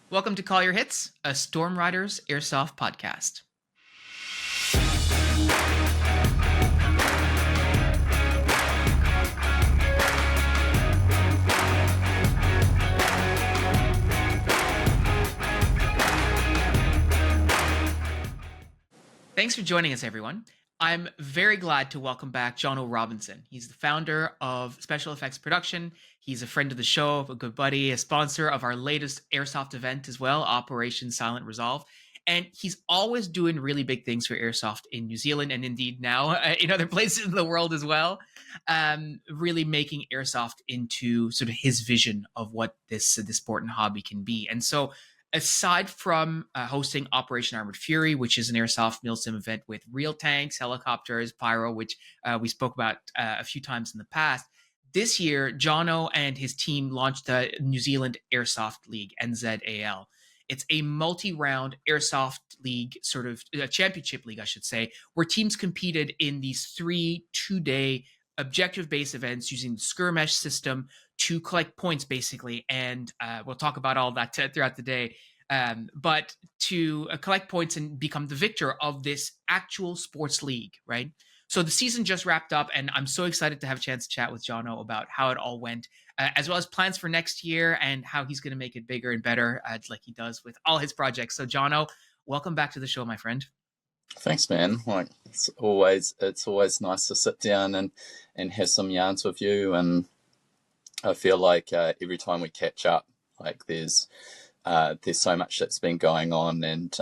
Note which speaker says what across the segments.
Speaker 1: Welcome to Call Your Hits, a Storm Riders Airsoft podcast. Thanks for joining us, everyone. I'm very glad to welcome back Jonno Robinson. He's the founder of Special Effects Production. He's a friend of the show, a good buddy, a sponsor of our latest Airsoft event as well, Operation Silent Resolve. And he's always doing really big things for Airsoft in New Zealand and indeed now in other places in the world as well. Really making Airsoft into sort of his vision of what this sport and hobby can be. And so aside from hosting Operation Armored Fury, which is an airsoft milsim event with real tanks, helicopters, pyro, which we spoke about a few times in the past, this year, Jonno and his team launched the New Zealand Airsoft League, NZAL. It's a multi-round airsoft league, sort of a championship league, I should say, where teams competed in these 3 two-day objective-based events using the skirmish system to collect points, basically. And we'll talk about all that throughout the day. But to collect points and become the victor of this actual sports league, right? So the season just wrapped up, and I'm so excited to have a chance to chat with Jonno about how it all went, as well as plans for next year and how he's going to make it bigger and better, like he does with all his projects. So Jonno, welcome back to the show, my friend.
Speaker 2: Thanks, man. Like it's always nice to sit down and have some yarns with you. And I feel like every time we catch up, like there's so much that's been going on. And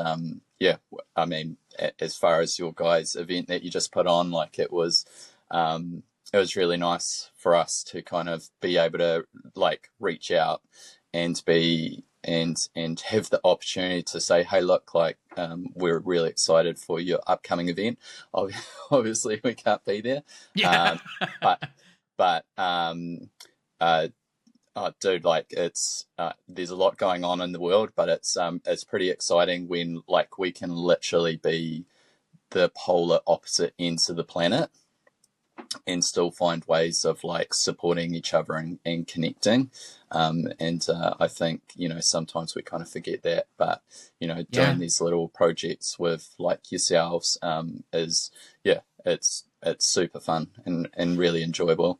Speaker 2: yeah, I mean, as far as your guys' event that you just put on, like it was really nice for us to kind of be able to like reach out and be and have the opportunity to say, hey, look, like we're really excited for your upcoming event. Obviously, we can't be there,
Speaker 1: Yeah.
Speaker 2: but oh, dude, like it's there's a lot going on in the world, but it's pretty exciting when like we can literally be the polar opposite ends of the planet and still find ways of like supporting each other and connecting. I think, sometimes we kind of forget that, but, doing these little projects with like yourselves is, it's super fun and really enjoyable.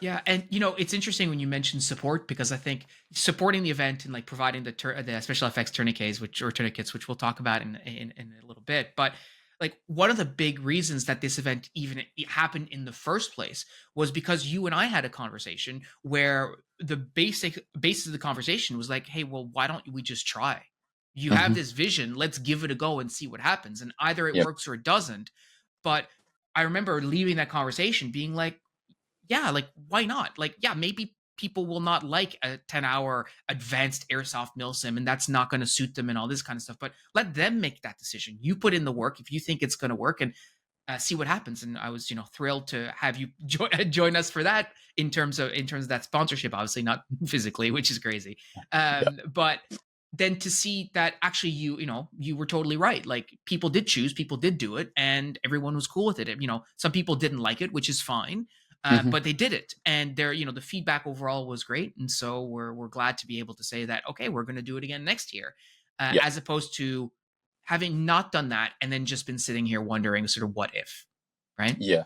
Speaker 1: Yeah, and it's interesting when you mention support, because I think supporting the event and like providing the special effects tourniquets, which we'll talk about in a little bit, but like one of the big reasons that this event even happened in the first place was because you and I had a conversation where the basis of the conversation was like, hey, well, why don't we just try? You have this vision, let's give it a go and see what happens, and either it works or it doesn't. But I remember leaving that conversation being like, yeah, like why not? Like, yeah, maybe people will not like a 10-hour advanced airsoft milsim, and that's not going to suit them and all this kind of stuff. But let them make that decision. You put in the work if you think it's going to work, and see what happens. And I was, thrilled to have you join us for that in terms of that sponsorship. Obviously, not physically, which is crazy, but then to see that actually you were totally right. Like people did choose, people did do it, and everyone was cool with it. Some people didn't like it, which is fine. But they did it, and the feedback overall was great, and so we're glad to be able to say that, okay, we're going to do it again next year, as opposed to having not done that and then just been sitting here wondering sort of what if, right?
Speaker 2: Yeah.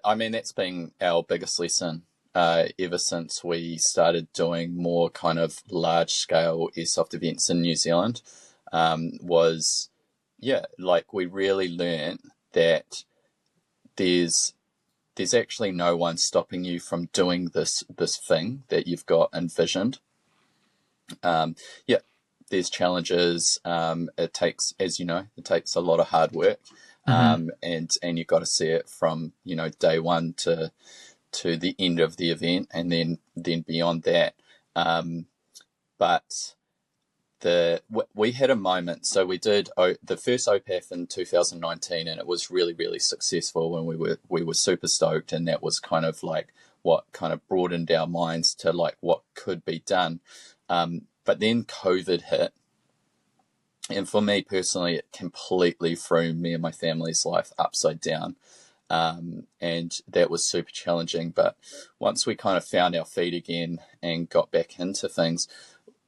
Speaker 2: I mean, that's been our biggest lesson ever since we started doing more kind of large scale airsoft events in New Zealand. Like we really learned that there's actually no one stopping you from doing this thing that you've got envisioned. There's challenges. It takes, as you know, a lot of hard work, and you've got to see it from day one to the end of the event, and then beyond that. But we had a moment. So we did the first OPAF in 2019, and it was really, really successful, and we were super stoked, and that was kind of like what kind of broadened our minds to like what could be done. But then COVID hit, and for me personally, it completely threw me and my family's life upside down. and that was super challenging. But once we kind of found our feet again and got back into things,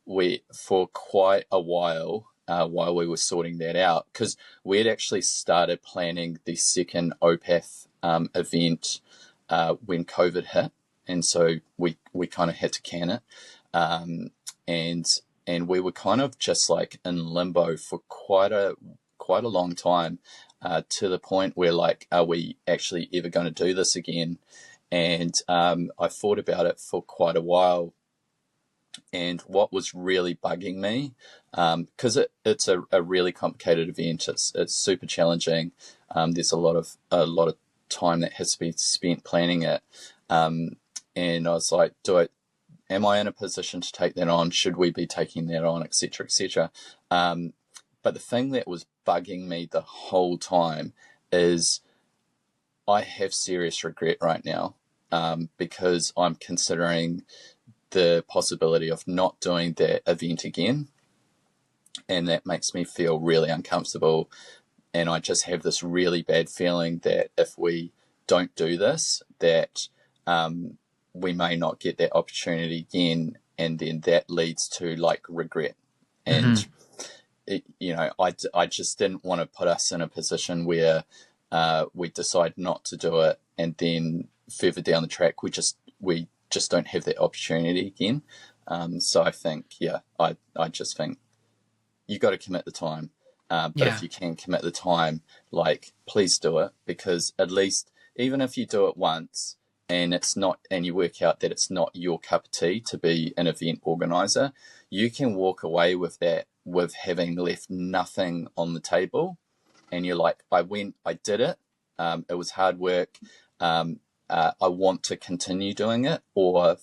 Speaker 2: we, for quite a while we were sorting that out, because we had actually started planning the second OPATH event when COVID hit, and so we kind of had to can it, and we were kind of just like in limbo for quite a long time, to the point where, like, are we actually ever going to do this again? And I thought about it for quite a while. And what was really bugging me, because it's a really complicated event, it's super challenging. There's a lot of time that has to be spent planning it. And I was like, am I in a position to take that on? Should we be taking that on, etc., etc.? But the thing that was bugging me the whole time is I have serious regret right now, because I'm considering the possibility of not doing that event again, and that makes me feel really uncomfortable. And I just have this really bad feeling that if we don't do this, that we may not get that opportunity again, and then that leads to like regret. And I just didn't want to put us in a position where we decide not to do it, and then further down the track we just don't have that opportunity again. So I think, I just think you got to commit the time. But if you can commit the time, like, please do it, because at least, even if you do it once and you work out that it's not your cup of tea to be an event organizer, you can walk away with that, with having left nothing on the table. And you're like, I did it. It was hard work. I want to continue doing it, or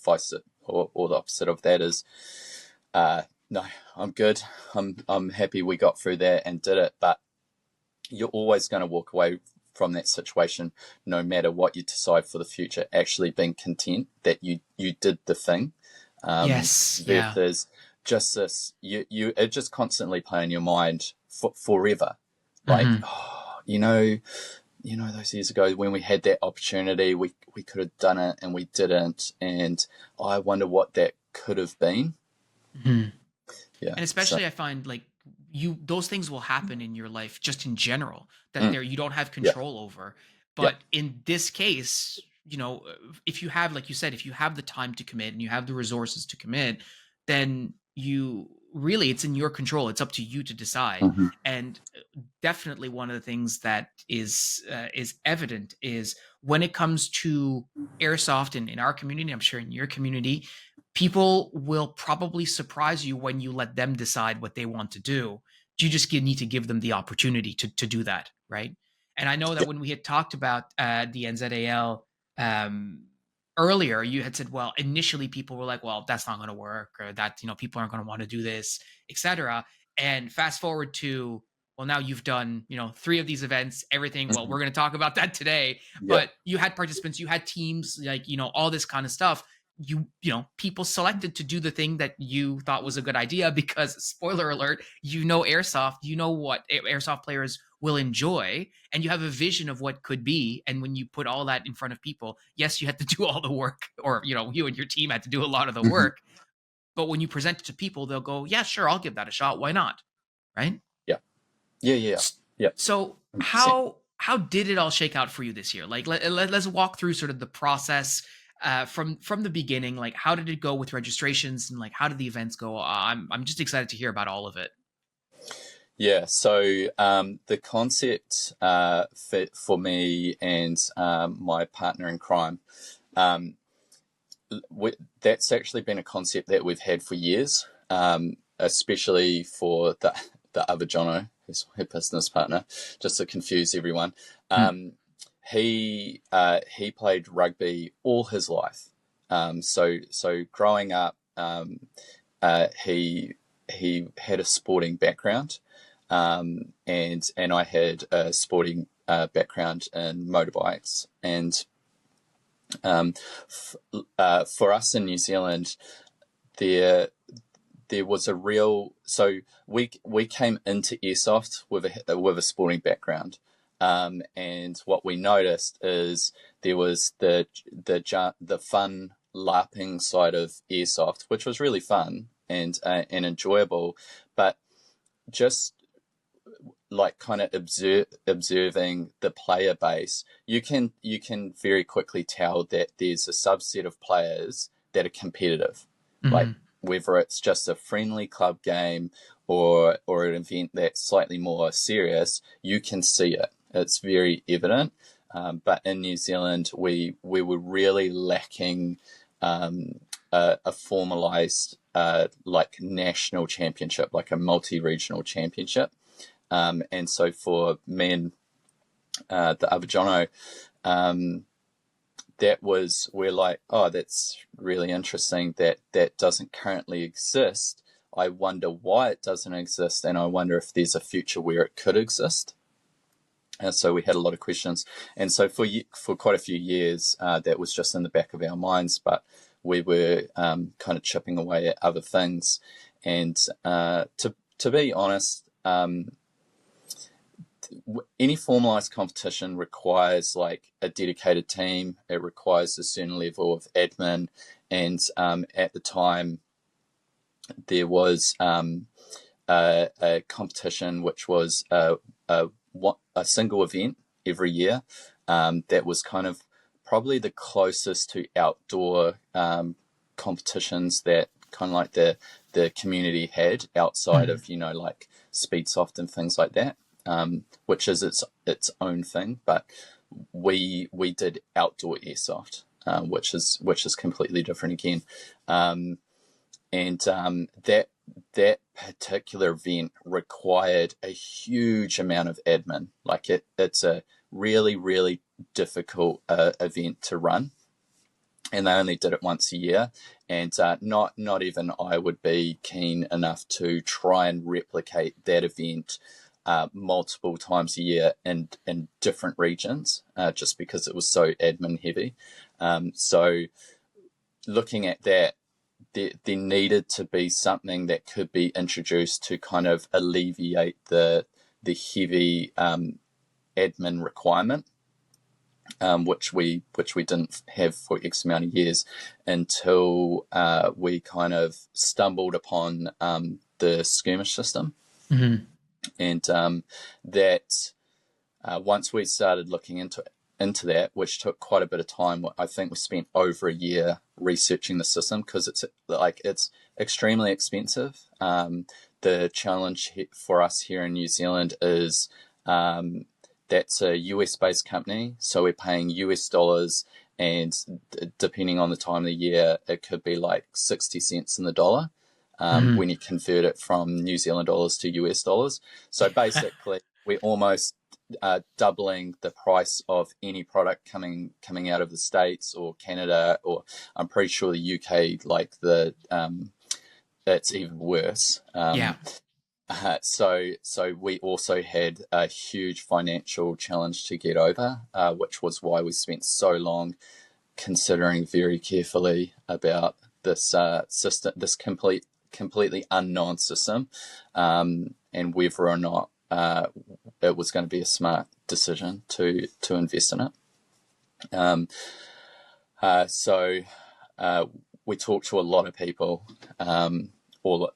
Speaker 2: or the opposite of that is, no, I'm good. I'm happy we got through that and did it. But you're always going to walk away from that situation, no matter what you decide for the future, actually being content that you did the thing.
Speaker 1: Yes. Yeah.
Speaker 2: There's just this, it just constantly play in your mind forever. Like, those years ago when we had that opportunity, we could have done it and we didn't. And I wonder what that could have been. Yeah.
Speaker 1: And especially, I find, like, those things will happen in your life just in general that you don't have control over. But in this case, if you have, like you said, if you have the time to commit and you have the resources to commit, then it's in your control. It's up to you to decide. And definitely one of the things that is evident is when it comes to airsoft in our community, I'm sure in your community, people will probably surprise you when you let them decide what they want to do. You just need to give them the opportunity to do that, right? And I know that when we had talked about the NZAL earlier, you had said, well, initially people were like, well, that's not going to work, or that, people aren't going to want to do this, etc. And fast forward to, well, now you've done, 3 of these events, everything. Well, we're going to talk about that today, but you had participants, you had teams, like, all this kind of stuff. People selected to do the thing that you thought was a good idea because, spoiler alert, airsoft, what airsoft players will enjoy, and you have a vision of what could be. And when you put all that in front of people, yes, you had to do all the work, or, you and your team had to do a lot of the work. But when you present it to people, they'll go, yeah, sure, I'll give that a shot. Why not? Right?
Speaker 2: Yeah.
Speaker 1: So how did it all shake out for you this year? Like, let's walk through sort of the process from the beginning. Like, how did it go with registrations, and like, how did the events go? I'm just excited to hear about all of it.
Speaker 2: Yeah, so the concept for me and my partner in crime, that's actually been a concept that we've had for years, especially for the other Jonno, who's my business partner, just to confuse everyone. He played rugby all his life. So growing up, he had a sporting background, and I had a sporting background in motorbikes. And for us in New Zealand, there was a real, so we came into airsoft with a sporting background. And what we noticed is there was the fun LARPing side of airsoft, which was really fun and enjoyable, but just like kind of observing the player base, you can very quickly tell that there's a subset of players that are competitive, like whether it's just a friendly club game or an event that's slightly more serious, you can see it. It's very evident. But in New Zealand, we were really lacking a formalized like national championship, like a multi-regional championship. And so for me and the other Jonno, we're like, oh, that's really interesting that doesn't currently exist. I wonder why it doesn't exist, and I wonder if there's a future where it could exist. And so we had a lot of questions. And so for quite a few years, that was just in the back of our minds, but we were kind of chipping away at other things. And to be honest, any formalized competition requires like a dedicated team. It requires a certain level of admin. And at the time, there was a competition which was a single event every year that was kind of probably the closest to outdoor competitions that kind of like the community had outside of, like Speedsoft and things like that, which is its own thing. But we did outdoor airsoft, which is completely different again. That particular event required a huge amount of admin. Like it's a really, really difficult event to run, and they only did it once a year. And not even I would be keen enough to try and replicate that event multiple times a year in different regions, just because it was so admin heavy. So looking at that, there needed to be something that could be introduced to kind of alleviate the heavy admin requirement, which we didn't have for X amount of years until we kind of stumbled upon the skirmish system. And that once we started looking into that, which took quite a bit of time. I think we spent over a year researching the system because it's extremely expensive. The challenge for us here in New Zealand is that's a US based company, so we're paying US dollars, and depending on the time of the year, it could be like 60 cents in the dollar when you convert it from New Zealand dollars to US dollars. So basically, we're almost doubling the price of any product coming out of the States or Canada, or I'm pretty sure the UK, like it's even worse. So we also had a huge financial challenge to get over, which was why we spent so long considering very carefully about this system, this completely unknown system, and whether or not it was going to be a smart decision to invest in it. So we talked to a lot of people, all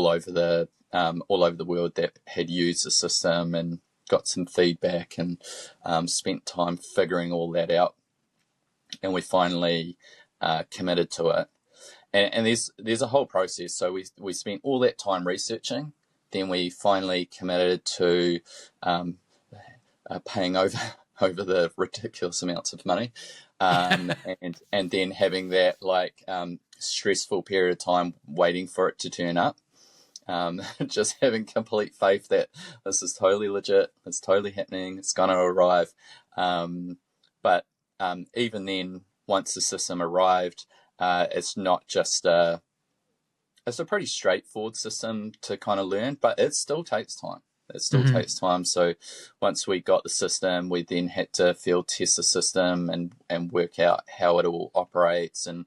Speaker 2: over the world that had used the system and got some feedback, and spent time figuring all that out. And we finally committed to it. And there's a whole process. So we spent all that time researching. Then we finally committed to paying over the ridiculous amounts of money, and then having that stressful period of time waiting for it to turn up. Just having complete faith that this is totally legit, it's totally happening, it's going to arrive. But even then, once the system arrived, it's not just it's a pretty straightforward system to kind of learn, but it still takes time. Takes time. So once we got the system, we then had to field test the system and work out how it all operates, and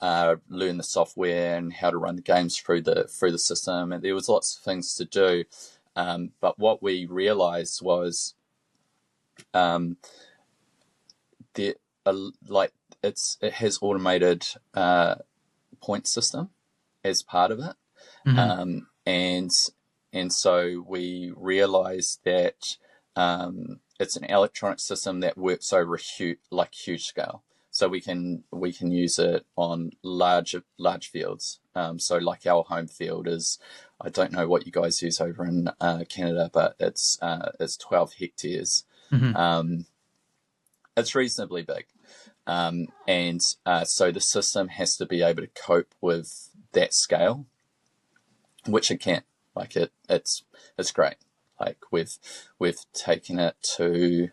Speaker 2: learn the software and how to run the games through the system. And there was lots of things to do. But what we realized was um, there like it has automated point system as part of it,
Speaker 1: Hmm.
Speaker 2: and so we realized that it's an electronic system that works over huge scale. So we can use it on large fields. So like our home field is, I don't know what you guys use over in Canada, but it's 12 hectares.
Speaker 1: Hmm.
Speaker 2: Um, it's reasonably big, and so the system has to be able to cope with that scale, which it can. Like it's great. Like we've taken it to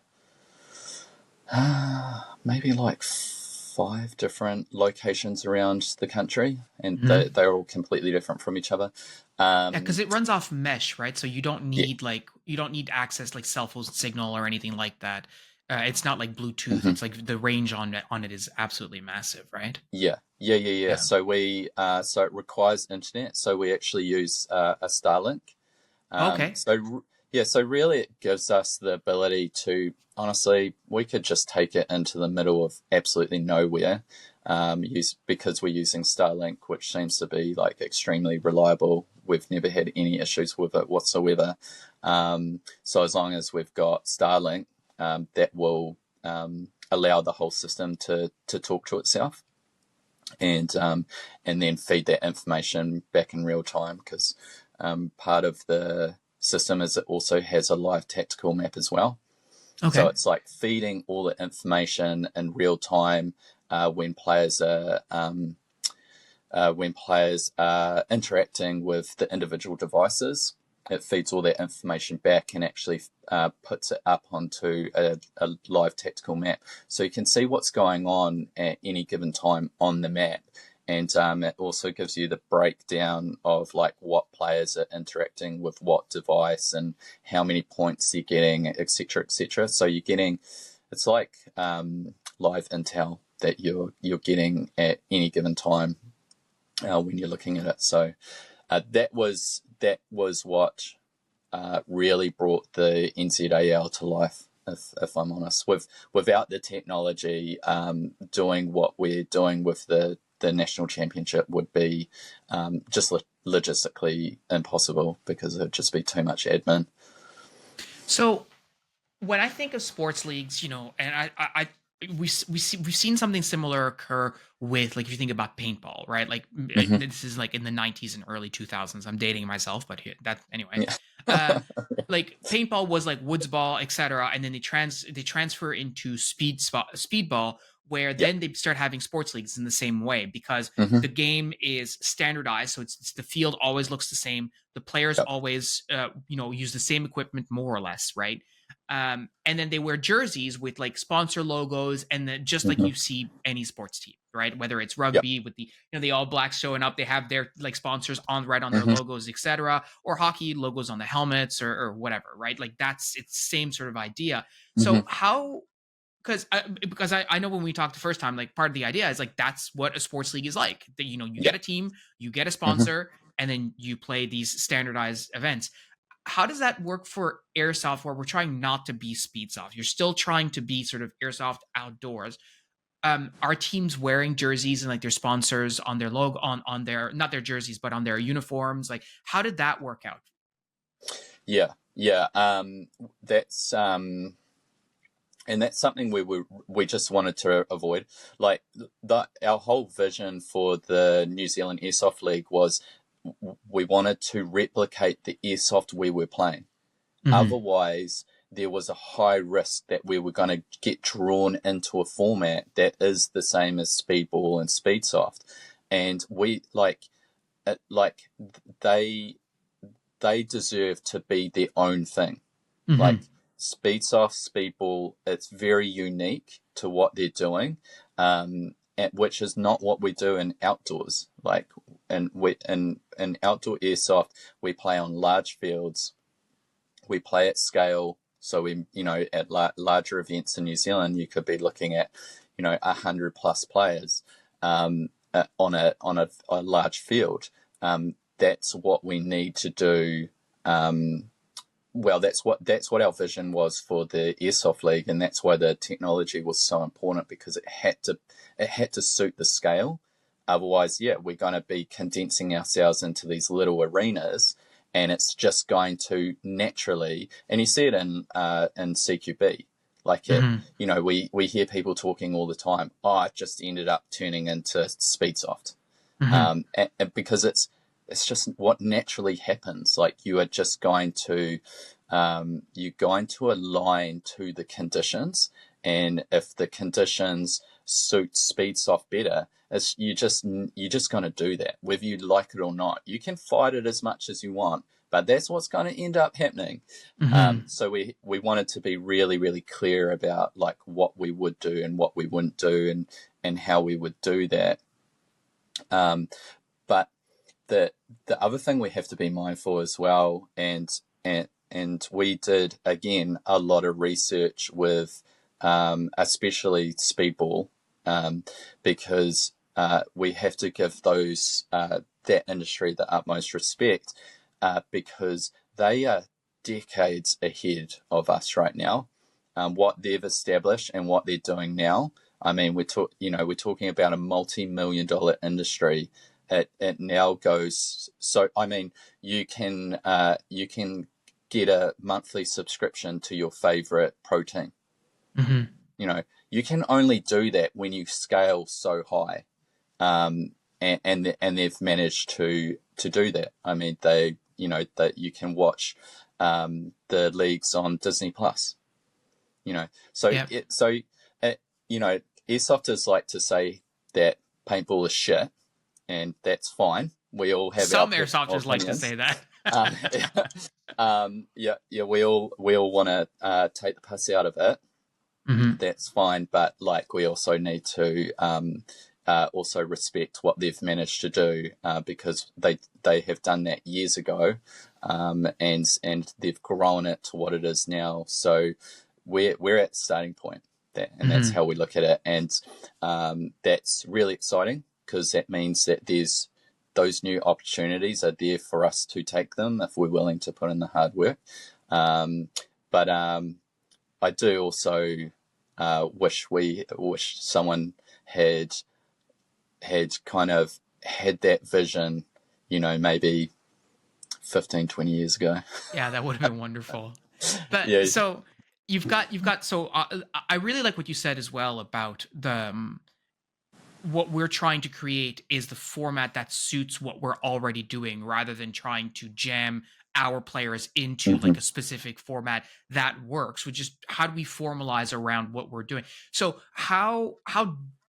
Speaker 2: maybe like 5 different locations around the country, and
Speaker 1: Hmm.
Speaker 2: they're all completely different from each other.
Speaker 1: Yeah, because it runs off mesh, right? So
Speaker 2: Yeah.
Speaker 1: you don't need access like cell phone signal or anything like that. It's not like Bluetooth.
Speaker 2: Mm-hmm.
Speaker 1: It's like the range on it is absolutely massive, right?
Speaker 2: Yeah.
Speaker 1: Yeah.
Speaker 2: So so it requires internet. So we actually use a Starlink.
Speaker 1: Okay.
Speaker 2: So really it gives us the ability to, honestly, we could just take it into the middle of absolutely nowhere, because we're using Starlink, which seems to be like extremely reliable. We've never had any issues with it whatsoever. So as long as we've got Starlink, that will allow the whole system to talk to itself, and then feed that information back in real time, because part of the system is it also has a live tactical map as well. So
Speaker 1: Okay.
Speaker 2: it's like feeding all the information in real time when players are interacting with the individual devices. It feeds all that information back and actually puts it up onto a live tactical map, so you can see what's going on at any given time on the map. And it also gives you the breakdown of like what players are interacting with what device and how many points you're getting, etc., etc. So you're getting, it's like live intel that you're getting at any given time when you're looking at it. So that was what really brought the NZAL to life. If I'm honest, without the technology, doing what we're doing with the national championship would be just logistically impossible, because it would just be too much admin.
Speaker 1: So when I think of sports leagues, and we've seen something similar occur with, like, if you think about paintball, right? Like,
Speaker 2: Mm-hmm.
Speaker 1: this is like in the 90s and early 2000s. I'm dating myself, but that anyway.
Speaker 2: Yeah.
Speaker 1: Uh, like paintball was like woods ball, etc., and then they transfer into speedball, where
Speaker 2: Yep.
Speaker 1: then they start having sports leagues in the same way, because
Speaker 2: Mm-hmm.
Speaker 1: the game is standardized, so it's the field always looks the same, the players
Speaker 2: Yep.
Speaker 1: always use the same equipment more or less, right? And then they wear jerseys with like sponsor logos, and then just like
Speaker 2: Mm-hmm.
Speaker 1: you see any sports team, right? Whether it's
Speaker 2: Yep.
Speaker 1: rugby with the All Blacks showing up, they have their like sponsors on right on their
Speaker 2: Mm-hmm.
Speaker 1: logos, etc., or hockey logos on the helmets, or whatever, right? Like it's the same sort of idea.
Speaker 2: Mm-hmm.
Speaker 1: So how? Because I know when we talked the first time, like part of the idea is like that's what a sports league is like. That you get
Speaker 2: Yep.
Speaker 1: a team, you get a
Speaker 2: Mm-hmm.
Speaker 1: sponsor, and then you play these standardized events. How does that work for airsoft, where we're trying not to be speed soft? You're still trying to be sort of airsoft outdoors. Are teams wearing jerseys and like their sponsors on their logo, on their, not their jerseys but on their uniforms? Like, how did that work out?
Speaker 2: Yeah. That's and that's something we just wanted to avoid. Like our whole vision for the New Zealand Airsoft League was we wanted to replicate the airsoft we were playing.
Speaker 1: Hmm.
Speaker 2: Otherwise, there was a high risk that we were going to get drawn into a format that is the same as speedball and speedsoft, and we like they they deserve to be their own thing. Like
Speaker 1: Hmm.
Speaker 2: speedsoft, speedball, it's very unique to what they're doing, which is not what we do in outdoors. Like in outdoor airsoft, we play on large fields, we play at scale. So we, at larger events in New Zealand, you could be looking at, 100+ players on a large field. That's what we need to do well, that's what our vision was for the Airsoft League, and that's why the technology was so important, because it had to suit the scale. Otherwise, yeah, we're going to be condensing ourselves into these little arenas, and it's just going to naturally. And you see it in CQB, like it.
Speaker 1: Mm-hmm.
Speaker 2: You know, we hear people talking all the time. Oh, it just ended up turning into Speedsoft,
Speaker 1: Mm-hmm.
Speaker 2: and because it's just what naturally happens. Like you are just going to you're going to align to the conditions, and if the conditions suit Speedsoft better, it's you're just going to do that, whether you like it or not. You can fight it as much as you want, but that's what's going to end up happening.
Speaker 1: Mm-hmm.
Speaker 2: So we wanted to be really, really clear about like what we would do and what we wouldn't do, and how we would do that. But the other thing we have to be mindful as well, and we did again a lot of research with especially speedball, because we have to give those that industry the utmost respect, because they are decades ahead of us right now. What they've established and what they're doing now. I mean, we're talking about a multi-million-dollar industry. It now goes so. I mean, you can get a monthly subscription to your favorite protein.
Speaker 1: Mm-hmm.
Speaker 2: You know, you can only do that when you scale so high, and they've managed to do that. I mean, that you can watch the leagues on Disney Plus. You know, so
Speaker 1: Yeah.
Speaker 2: airsofters like to say that paintball is shit, and that's fine. We all have our
Speaker 1: Some airsofters like to
Speaker 2: opinions.
Speaker 1: say that.
Speaker 2: We all want to take the piss out of it.
Speaker 1: Mm-hmm.
Speaker 2: That's fine, but like we also need to also respect what they've managed to do, because they have done that years ago, and they've grown it to what it is now. So we're at the starting point, and that's
Speaker 1: Mm-hmm.
Speaker 2: how we look at it, and that's really exciting, because that means that there's those new opportunities are there for us to take them if we're willing to put in the hard work. But I do also wish someone had kind of had that vision, maybe 15, 20 years ago.
Speaker 1: Yeah, that would have been wonderful. But
Speaker 2: Yeah.
Speaker 1: so you've got so I really like what you said as well about the what we're trying to create is the format that suits what we're already doing, rather than trying to jam our players into
Speaker 2: Mm-hmm.
Speaker 1: like a specific format that works. Which is, how do we formalize around what we're doing? So how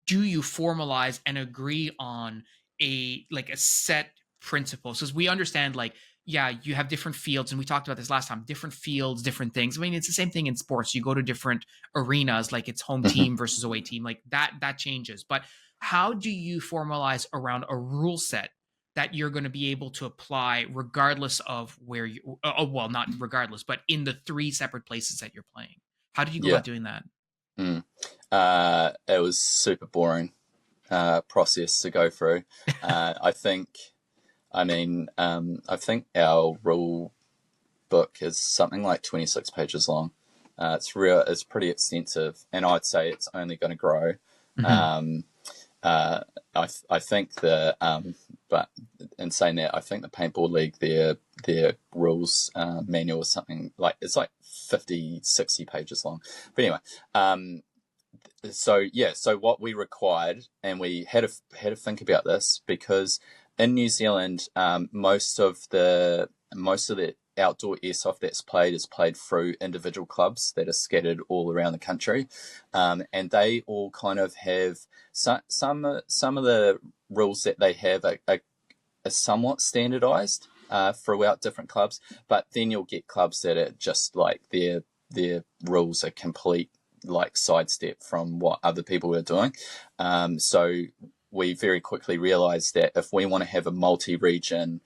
Speaker 1: do you formalize and agree on a set principles? Because we understand, like, yeah, you have different fields, and we talked about this last time, different fields, different things. I mean, it's the same thing in sports. You go to different arenas, like it's home
Speaker 2: Mm-hmm.
Speaker 1: team versus away team, like that changes. But how do you formalize around a rule set that you're going to be able to apply regardless of where you, well, not regardless, but in the three separate places that you're playing? How did you go
Speaker 2: Yeah.
Speaker 1: about doing that?
Speaker 2: Mm. It was super boring process to go through. I think, I think our rule book is something like 26 pages long. It's pretty extensive, and I'd say it's only going to grow.
Speaker 1: Mm-hmm.
Speaker 2: I think but in saying that, I think the Paintball League, their rules manual is something like, it's like 50, 60 pages long. But anyway, so what we required, and we had to think about this, because in New Zealand, most of the outdoor airsoft that's played is played through individual clubs that are scattered all around the country, and they all kind of have some of the rules that they have are somewhat standardized throughout different clubs, but then you'll get clubs that are just like their rules are complete like sidestep from what other people are doing. So we very quickly realized that if we want to have a multi-region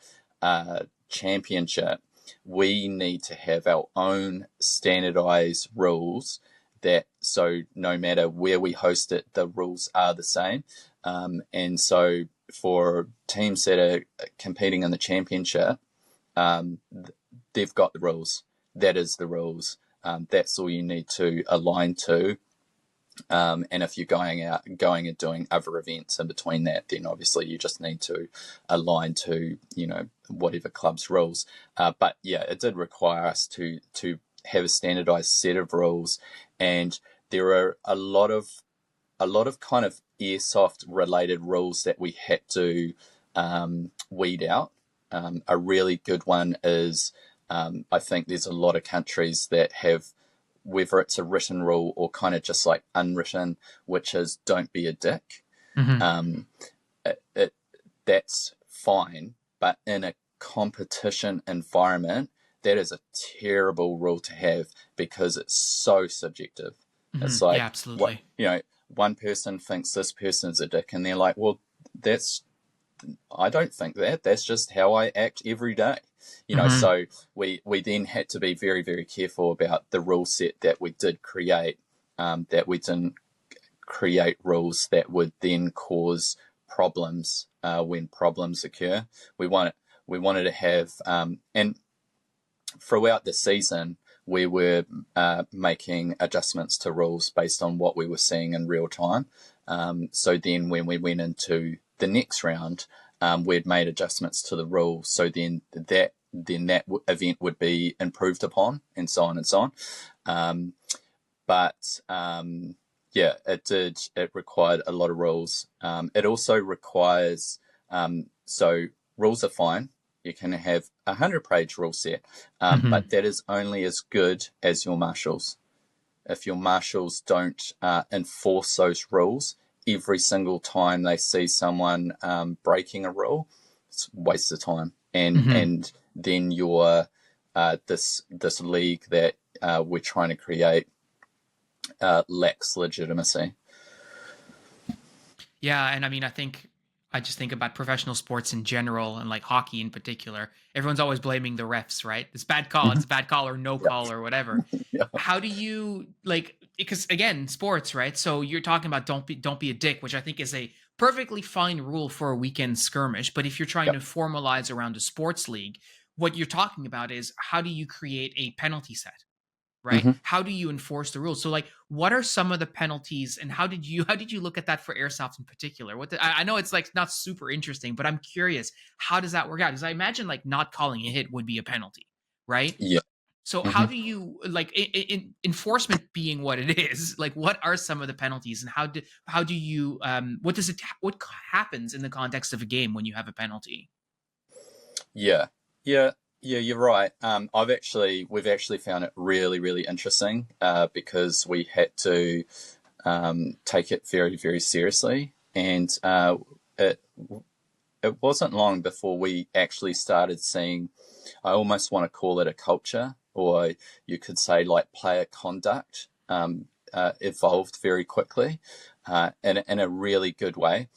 Speaker 2: championship, we need to have our own standardized rules, that so no matter where we host it, the rules are the same. And so for teams that are competing in the championship, they've got the rules. that is the rules. That's all you need to align to. And if you're going and doing other events in between that, then obviously you just need to align to, whatever club's rules. But yeah, it did require us to have a standardized set of rules, and there are a lot of kind of airsoft related rules that we had to weed out. A really good one is, I think there's a lot of countries that have, whether it's a written rule or kind of just like unwritten, which is don't be a dick.
Speaker 1: Mm-hmm.
Speaker 2: That's fine, but in a competition environment, that is a terrible rule to have because it's so subjective.
Speaker 1: Mm-hmm.
Speaker 2: It's like,
Speaker 1: Yeah, absolutely.
Speaker 2: one person thinks this person's a dick, and they're like, well, I don't think that. That's just how I act every day.
Speaker 1: Mm-hmm.
Speaker 2: So we then had to be very, very careful about the rule set that we did create, that we didn't create rules that would then cause problems when problems occur. We wanted to have, and throughout the season, we were making adjustments to rules based on what we were seeing in real time. So then when we went into the next round, we'd made adjustments to the rules. So then that event would be improved upon, and so on and so on. Yeah, it required a lot of rules. It also requires, so rules are fine. You can have 100-page rule set,
Speaker 1: Mm-hmm.
Speaker 2: but that is only as good as your marshals. If your marshals don't enforce those rules every single time they see someone breaking a rule, it's a waste of time. And then your this league that we're trying to create lacks legitimacy.
Speaker 1: Yeah, and I mean, I just think about professional sports in general and like hockey in particular. Everyone's always blaming the refs, right? It's bad call, it's a bad call or no call or whatever.
Speaker 2: Yeah.
Speaker 1: How do you because again, sports, right? So you're talking about don't be a dick, which I think is a perfectly fine rule for a weekend skirmish, but if you're trying to formalize around a sports league, what you're talking about is how do you create a penalty set? Right?
Speaker 2: Mm-hmm.
Speaker 1: How do you enforce the rules? So like what are some of the penalties and how did you look at that for airsoft in particular? I know it's like not super interesting, but I'm curious, how does that work out? Because I imagine like not calling a hit would be a penalty, right?
Speaker 2: Yeah.
Speaker 1: So
Speaker 2: Mm-hmm.
Speaker 1: how do you like in enforcement being what it is, like what are some of the penalties and how do you what happens in the context of a game when you have a penalty?
Speaker 2: Yeah. You're right. We've actually found it really, really interesting because we had to take it very, very seriously, and it wasn't long before we actually started seeing. I almost want to call it a culture, or you could say like player conduct evolved very quickly in a really good way.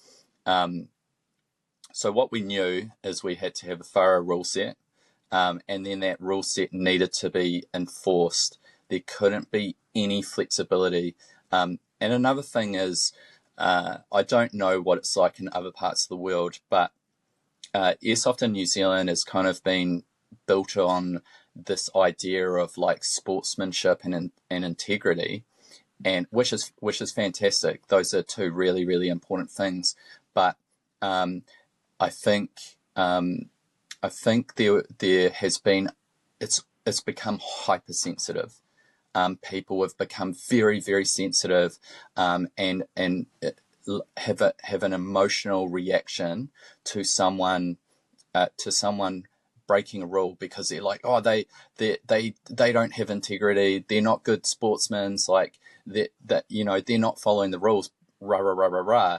Speaker 2: So what we knew is we had to have a thorough rule set, and then that rule set needed to be enforced. There couldn't be any flexibility. And another thing is, I don't know what it's like in other parts of the world, but airsoft in New Zealand has kind of been built on this idea of like sportsmanship and integrity, and which is fantastic. Those are two really, really important things. But I think there has been it's become hypersensitive. People have become very, very sensitive, and have an emotional reaction to someone breaking a rule because they're like, oh, they don't have integrity, they're not good sportsmen, like that they're not following the rules, rah rah rah rah rah.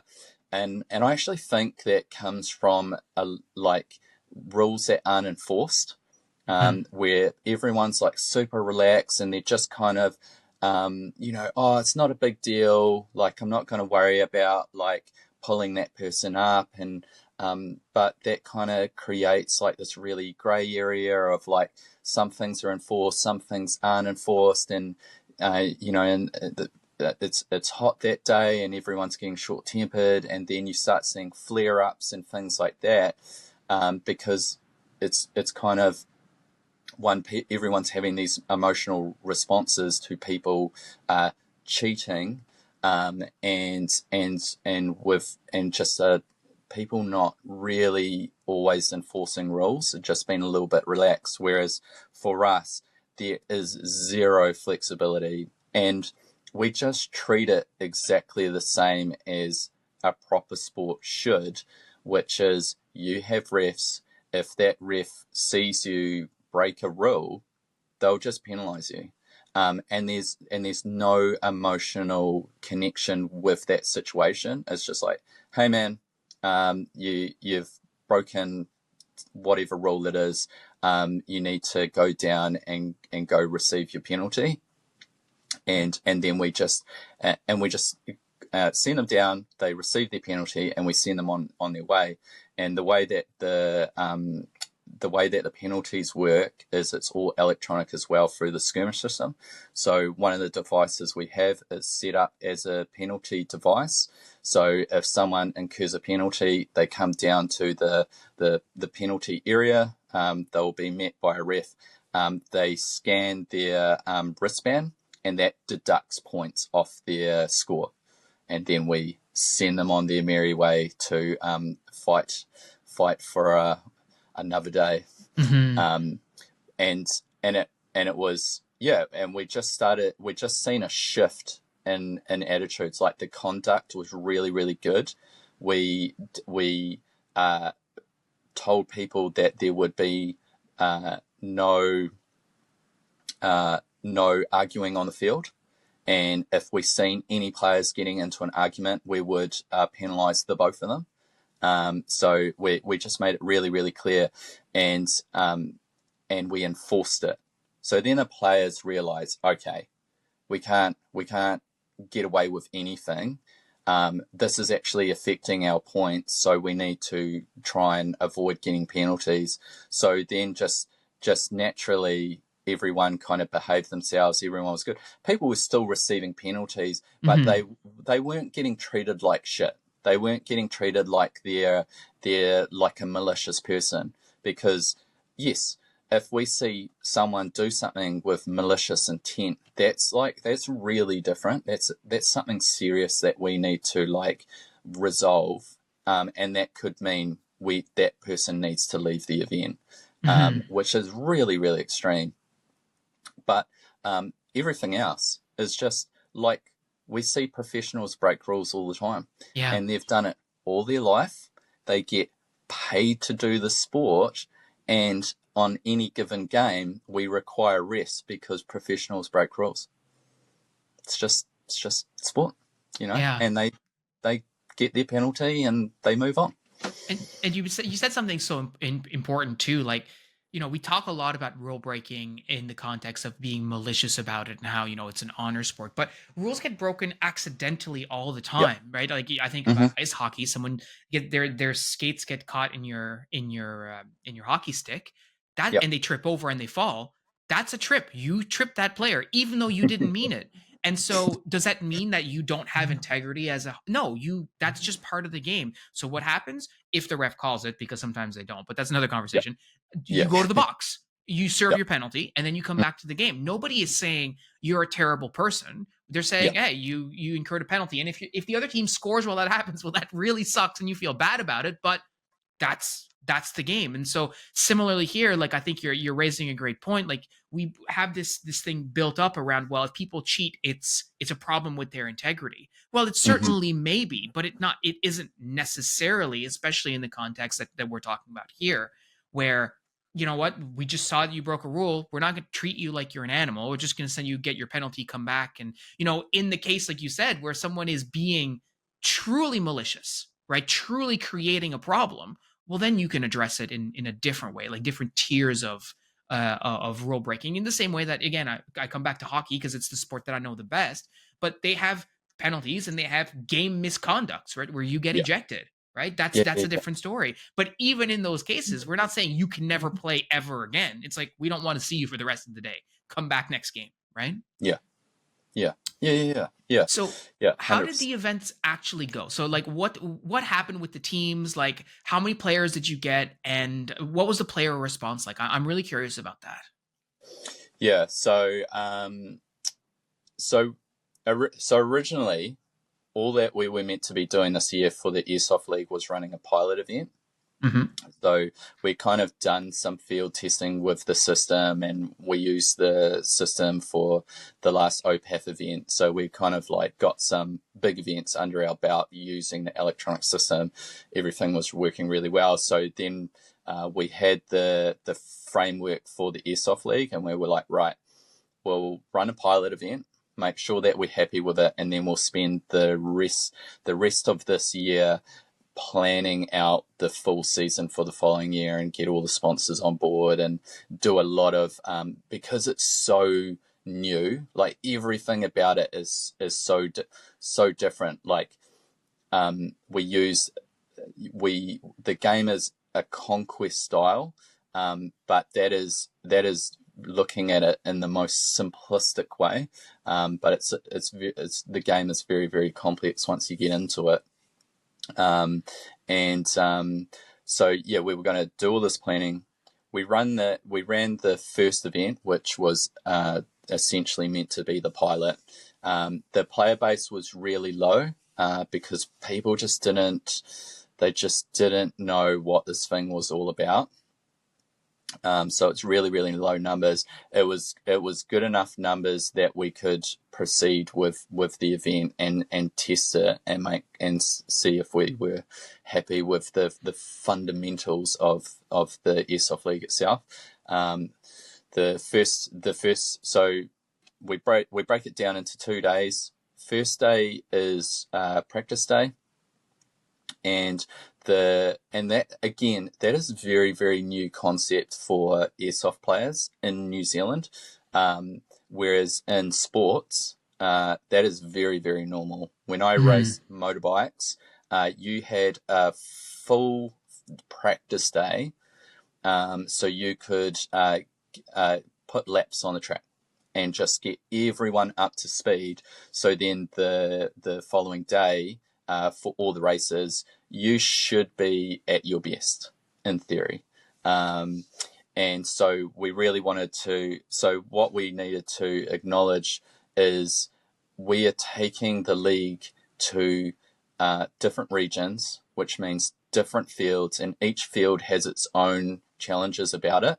Speaker 2: And I actually think that comes from like rules that aren't enforced, where everyone's like super relaxed and they're just kind of, oh, it's not a big deal. Like I'm not going to worry about like pulling that person up, and but that kind of creates like this really grey area of like some things are enforced, some things aren't enforced, and it's hot that day and everyone's getting short-tempered, and then you start seeing flare-ups and things like that, because it's kind of everyone's having these emotional responses to people cheating, and just people not really always enforcing rules, just being a little bit relaxed. Whereas for us, there is zero flexibility, and we just treat it exactly the same as a proper sport should, which is you have refs. If that ref sees you break a rule, they'll just penalise you. And there's no emotional connection with that situation. It's just like, hey man, you've broken whatever rule it is. You need to go down and go receive your penalty. And then we just send them down. They receive their penalty, and we send them on their way. And the way that the penalties work is it's all electronic as well through the skirmish system. So one of the devices we have is set up as a penalty device. So if someone incurs a penalty, they come down to the penalty area. They'll be met by a ref. They scan their wristband, and that deducts points off their score. And then we send them on their merry way to fight for another day.
Speaker 1: Mm-hmm.
Speaker 2: And it was, and we just seen a shift in attitudes. Like the conduct was really, really good. We told people that there would be no arguing on the field, and if we seen any players getting into an argument, we would penalise the both of them. So we just made it really, really clear, and we enforced it. So then the players realise, okay, we can't get away with anything. This is actually affecting our points, so we need to try and avoid getting penalties. So then just naturally, everyone kind of behaved themselves. Everyone was good. People were still receiving penalties, but they weren't getting treated like shit. They weren't getting treated like they're like a malicious person. Because yes, if we see someone do something with malicious intent, that's really different. That's something serious that we need to resolve, and that could mean that person needs to leave the event, which is really, really extreme. But everything else is just like, we see professionals break rules all the time, and they've done it all their life. They get paid to do the sport, and on any given game, we require rest because professionals break rules. It's just sport, and they get their penalty and they move on.
Speaker 1: And you said something so important too. Like, we talk a lot about rule breaking in the context of being malicious about it and how, it's an honor sport, but rules get broken accidentally all the time, right? Like, I think about ice hockey, someone get their skates get caught in your hockey stick, and they trip over and they fall. That's a trip. You tripped that player, even though you didn't mean it. And so does that mean that you don't have integrity that's just part of the game. So what happens if the ref calls it, because sometimes they don't, but that's another conversation. You go to the box, you serve your penalty, and then you come back to the game. Nobody is saying you're a terrible person. They're saying, hey, you incurred a penalty. And if the other team scores while that happens, well, that really sucks and you feel bad about it, but that's the game. And so similarly here, like, I think you're raising a great point. Like, we have this thing built up around, well, if people cheat, it's a problem with their integrity. Well, it certainly may be, but it isn't necessarily, especially in the context that we're talking about here, where, you know what, we just saw that you broke a rule. We're not going to treat you like you're an animal. We're just going to send you get your penalty, come back. And, in the case, like you said, where someone is being truly malicious, right, truly creating a problem, well, then you can address it in a different way, like different tiers of rule breaking. In the same way that, again, I come back to hockey because it's the sport that I know the best, but they have penalties and they have game misconducts, right, where you get ejected, right? That's a different story. But even in those cases, we're not saying you can never play ever again. It's like, we don't want to see you for the rest of the day. Come back next game, right?
Speaker 2: Yeah.
Speaker 1: So how did the events actually go? So like, what happened with the teams? Like, how many players did you get, and what was the player response like? I'm really curious about that.
Speaker 2: Yeah. So so originally, all that we were meant to be doing this year for the Airsoft League was running a pilot event.
Speaker 1: Mm-hmm.
Speaker 2: So we kind of done some field testing with the system, and we used the system for the last OPAF event. So we kind of like got some big events under our belt using the electronic system. Everything was working really well. So then we had the framework for the Airsoft League, and we were like, right, we'll run a pilot event, make sure that we're happy with it, and then we'll spend the rest of this year planning out the full season for the following year and get all the sponsors on board and do a lot of because it's so new, like everything about it is so different. Like the game is a conquest style, but that is looking at it in the most simplistic way. But it's the game is very, very complex once you get into it. So yeah, we were going to do all this planning. We ran the first event, which was essentially meant to be the pilot. The player base was really low because people just didn't know what this thing was all about. So it's really, really low numbers. It was good enough numbers that we could proceed with the event and test it and see if we were happy with the fundamentals of the Airsoft League itself. So we break it down into 2 days. First day is practice day, and that is a very, very new concept for airsoft players in New Zealand, whereas in sports that is very, very normal. When I raced motorbikes, you had a full practice day, so you could put laps on the track and just get everyone up to speed. So then the following day, for all the races, you should be at your best in theory. And so we really wanted to, so what we needed to acknowledge is we are taking the league to different regions, which means different fields, and each field has its own challenges about it.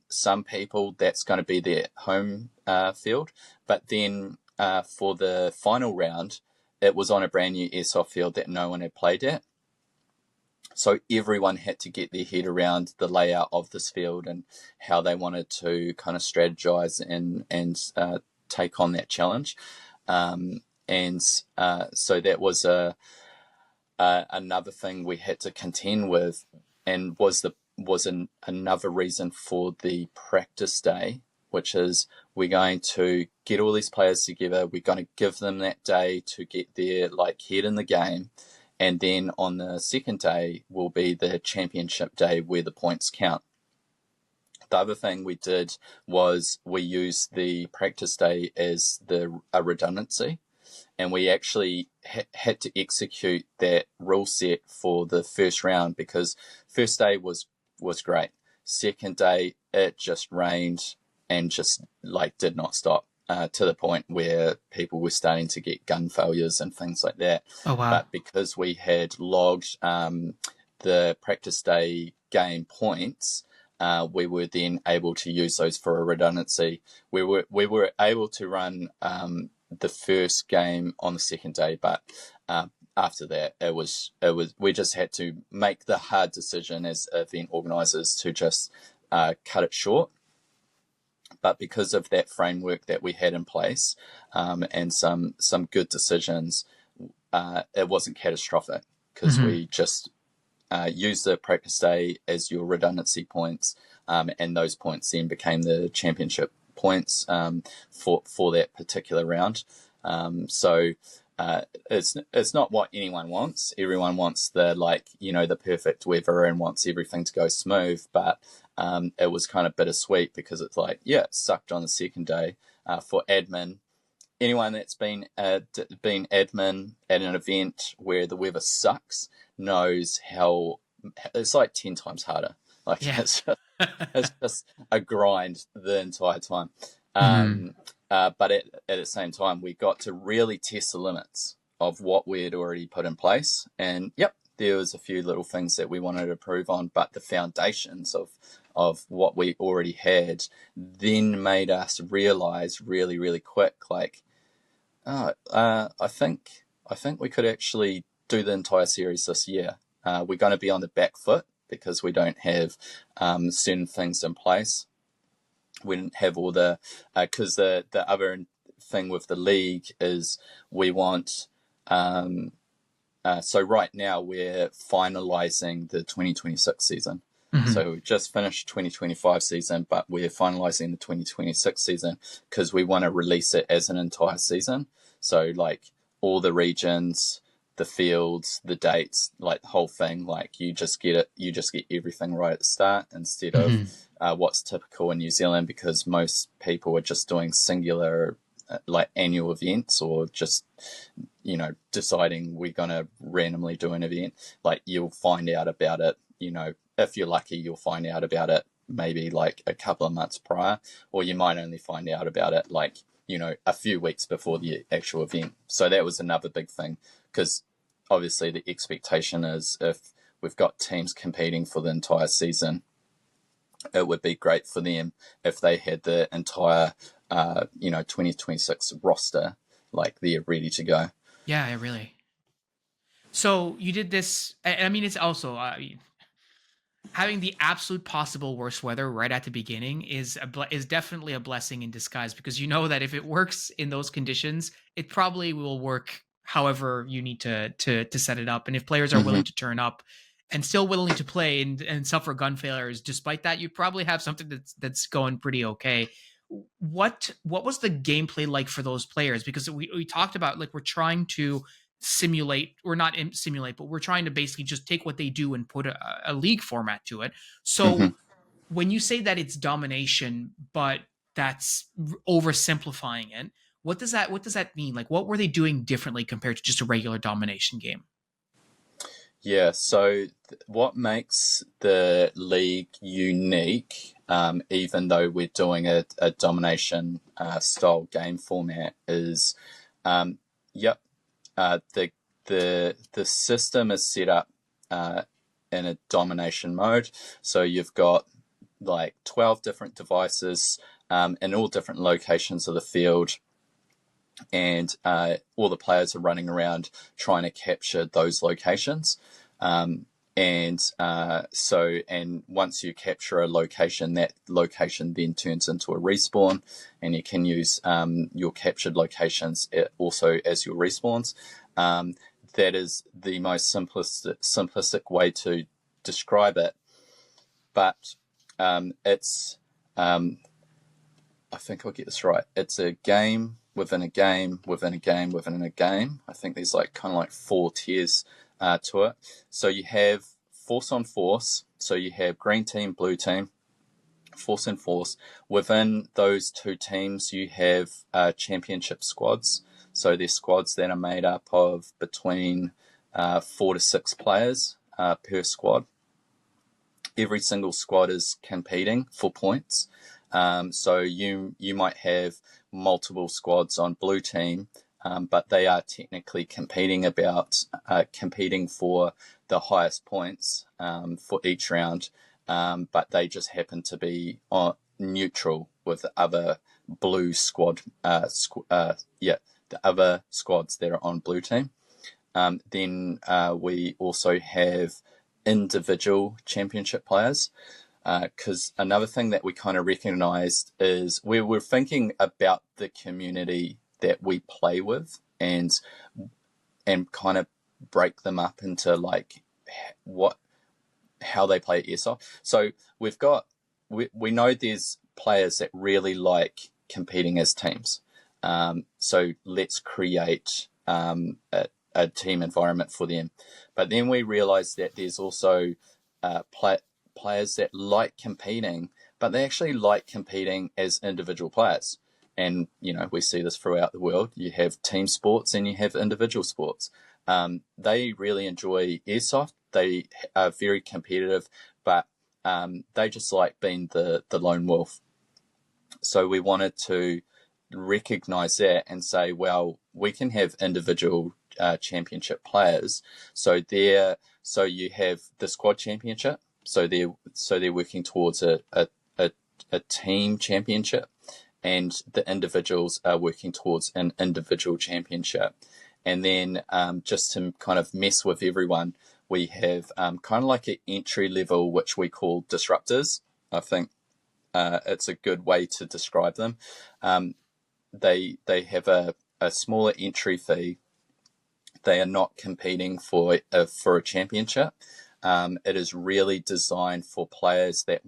Speaker 2: Some people, that's going to be their home field, but then for the final round, it was on a brand new airsoft field that no one had played at. So everyone had to get their head around the layout of this field and how they wanted to kind of strategize and take on that challenge. So that was another thing we had to contend with, and was another reason for the practice day, which is we're going to get all these players together. We're going to give them that day to get their head in the game. And then on the second day will be the championship day where the points count. The other thing we did was we used the practice day as a redundancy. And we actually had to execute that rule set for the first round, because first day was great. Second day, it just rained and just did not stop, to the point where people were starting to get gun failures and things like that.
Speaker 1: Oh, wow.
Speaker 2: But because we had logged the practice day game points, we were then able to use those for a redundancy. We were able to run the first game on the second day, but after that, we just had to make the hard decision as event organisers to just cut it short. But because of that framework that we had in place, and some good decisions, it wasn't catastrophic, because we just used the practice day as your redundancy points, and those points then became the championship points for that particular round. So it's not what anyone wants. Everyone wants the perfect weather and wants everything to go smooth, but it was kind of bittersweet, because it's it sucked on the second day. For admin, anyone that's been admin at an event where the weather sucks knows how it's 10 times harder.
Speaker 1: Yeah.
Speaker 2: It's just a grind the entire time.
Speaker 1: Hmm.
Speaker 2: But at the same time, we got to really test the limits of what we had already put in place. And yep, there was a few little things that we wanted to improve on, but the foundations of what we already had then made us realize really, really quick, like, oh, I think we could actually do the entire series this year. We're going to be on the back foot because we don't have certain things in place. We didn't have all the because the other thing with the league is we want. So right now we're finalizing the 2026 season.
Speaker 1: Hmm.
Speaker 2: So we just finished 2025 season, but we're finalizing the 2026 season because we want to release it as an entire season. So like all the regions, the fields, the dates, like the whole thing, like you just get it, you just get everything right at the start instead of
Speaker 1: Hmm.
Speaker 2: what's typical in New Zealand because most people are just doing singular like annual events or just deciding we're going to randomly do an event. Like you'll find out about it, if you're lucky, you'll find out about it maybe like a couple of months prior, or you might only find out about it like, a few weeks before the actual event. So that was another big thing because obviously the expectation is if we've got teams competing for the entire season, it would be great for them if they had the entire 2026 roster like they're ready to go.
Speaker 1: Yeah, really. So you did this. I mean, it's also having the absolute possible worst weather right at the beginning is definitely a blessing in disguise because you know that if it works in those conditions, it probably will work however you need to set it up. And if players are
Speaker 2: Mm-hmm.
Speaker 1: willing to turn up and still willing to play and suffer gun failures, despite that, you probably have something that's going pretty okay. What was the gameplay like for those players? Because we talked about like we're trying to simulate or not simulate, but we're trying to basically just take what they do and put a league format to it. So
Speaker 2: Mm-hmm.
Speaker 1: when you say that it's domination, but that's oversimplifying it, what does that mean? Like what were they doing differently compared to just a regular domination game?
Speaker 2: Yeah, so what makes the league unique, even though we're doing a domination style game format, is um, yep, the system is set up in a domination mode. So you've got like 12 different devices in all different locations of the field, and all the players are running around trying to capture those locations. And once you capture a location, that location then turns into a respawn, and you can use your captured locations also as your respawns. That is the most simplistic way to describe it, but it's I think I'll get this right. It's a game within a game within a game within a game. I think there's like kind of like four tiers to it. So you have force on force. So you have green team, blue team, force and force. Within those two teams, you have championship squads. So they're squads that are made up of between 4 to 6 players per squad. Every single squad is competing for points. So you might have multiple squads on blue team, but they are technically competing for the highest points for each round. But they just happen to be neutral with the other blue squad. The other squads that are on blue team. Then we also have individual championship players. Because another thing that we kind of recognized is we were thinking about the community that we play with and kind of break them up into like how they play airsoft. So we know there's players that really like competing as teams. So let's create a team environment for them. But then we realized that there's also players that like competing, but they actually like competing as individual players. And, we see this throughout the world. You have team sports and you have individual sports. They really enjoy airsoft. They are very competitive, but they just like being the lone wolf. So we wanted to recognize that and say, well, we can have individual championship players. So you have the squad championship. So they're working towards a team championship, and the individuals are working towards an individual championship. And then just to kind of mess with everyone, we have kind of like an entry level, which we call disruptors. I think it's a good way to describe them. They have a smaller entry fee. They are not competing for a championship. It is really designed for players that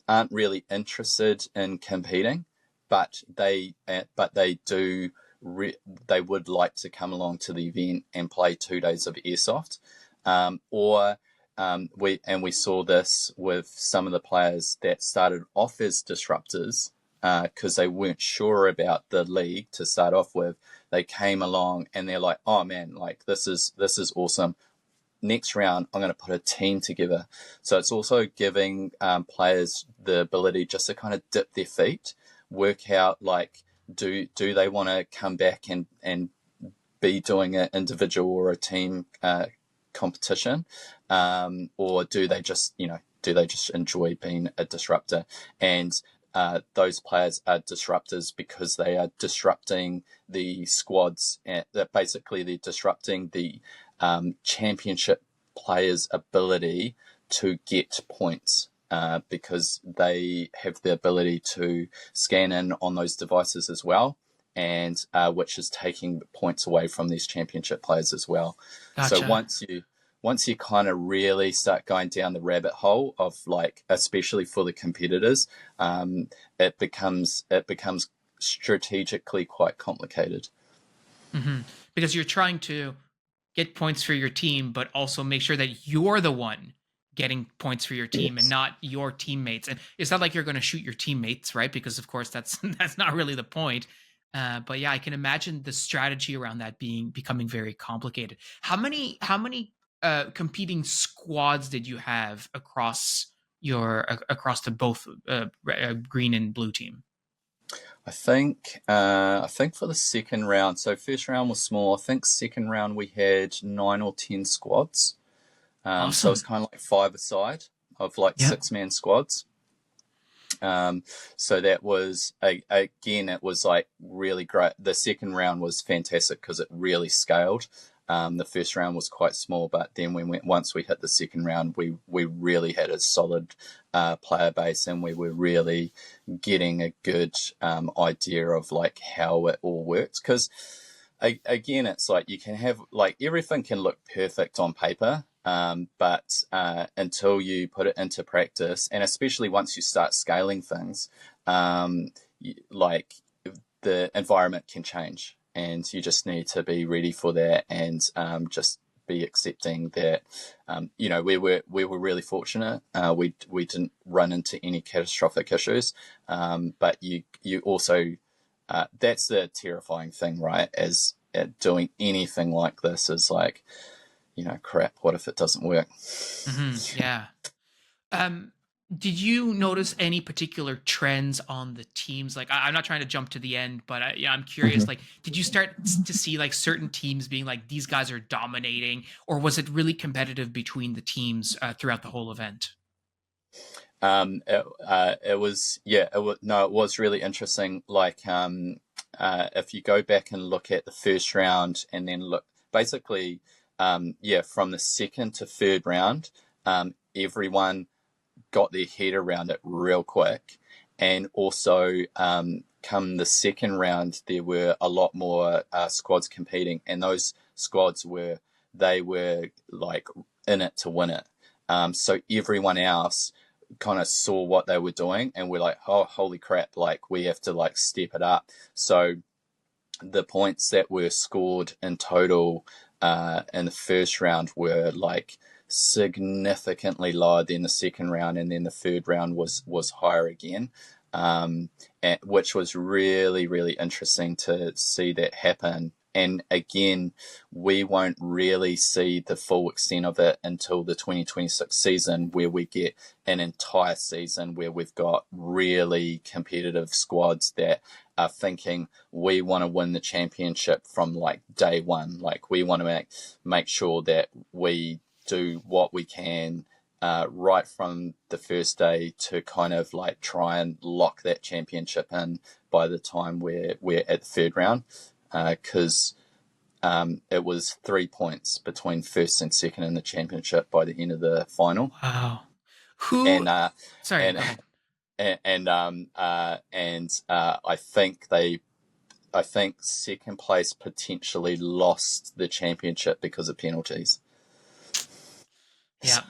Speaker 2: aren't really interested in competing, but they would like to come along to the event and play 2 days of airsoft, we saw this with some of the players that started off as disruptors because they weren't sure about the league to start off with. They came along and they're like, oh man, like this is awesome. Next round, I'm going to put a team together. So it's also giving players the ability just to kind of dip their feet, work out like, do they want to come back and be doing an individual or a team competition, or do they just enjoy being a disruptor? And those players are disruptors because they are disrupting the squads, and basically they're disrupting the championship players' ability to get points, because they have the ability to scan in on those devices as well, and which is taking points away from these championship players as well.
Speaker 1: Gotcha.
Speaker 2: So once you kind of really start going down the rabbit hole of like, especially for the competitors, it becomes strategically quite complicated.
Speaker 1: Mm-hmm. Because you're trying to get points for your team, but also make sure that you're the one getting points for your team,
Speaker 2: Yes.
Speaker 1: and not your teammates. And it's not like you're going to shoot your teammates, right? Because of course that's not really the point. But yeah, I can imagine the strategy around that becoming very complicated. How many competing squads did you have across the both green and blue team?
Speaker 2: I think for the second round, so first round was small. I think second round we had 9 or 10 squads.
Speaker 1: Awesome.
Speaker 2: So it's kind of like 5 aside of like 6-man squads. So that was again, it was like really great. The second round was fantastic because it really scaled. The first round was quite small, but then once we hit the second round, we really had a solid player base, and we were really getting a good idea of like how it all works. Because again, it's like you can have like everything can look perfect on paper, but until you put it into practice, and especially once you start scaling things, like the environment can change, and you just need to be ready for that, and just be accepting that. We were really fortunate. We didn't run into any catastrophic issues, but you also that's the terrifying thing, right? As doing anything like this is like, crap, what if it doesn't work?
Speaker 1: Mm-hmm. Yeah. Did you notice any particular trends on the teams? Like, I'm not trying to jump to the end, but I'm curious. Like, did you start to see like certain teams being like, these guys are dominating, or was it really competitive between the teams throughout the whole event?
Speaker 2: It was really interesting. Like, if you go back and look at the first round, and then look, basically, from the second to third round, everyone got their head around it real quick. And also, come the second round, there were a lot more squads competing, and those squads were like in it to win it. So everyone else kind of saw what they were doing, and we're like, oh, holy crap, like we have to like step it up. So the points that were scored in total in the first round were like significantly lower than the second round, and then the third round was higher again, which was really, really interesting to see that happen. and again, we won't really see the full extent of it until the 2026 season, where we get an entire season where we've got really competitive squads that are thinking we want to win the championship from like day one. Like we want to make sure that we do what we can right from the first day to kind of like try and lock that championship in by the time we're at the third round, because it was 3 points between first and second in the championship by the end of the final.
Speaker 1: Wow. Who?
Speaker 2: And
Speaker 1: Sorry,
Speaker 2: and
Speaker 1: go ahead.
Speaker 2: I think second place potentially lost the championship because of penalties.
Speaker 1: Yeah.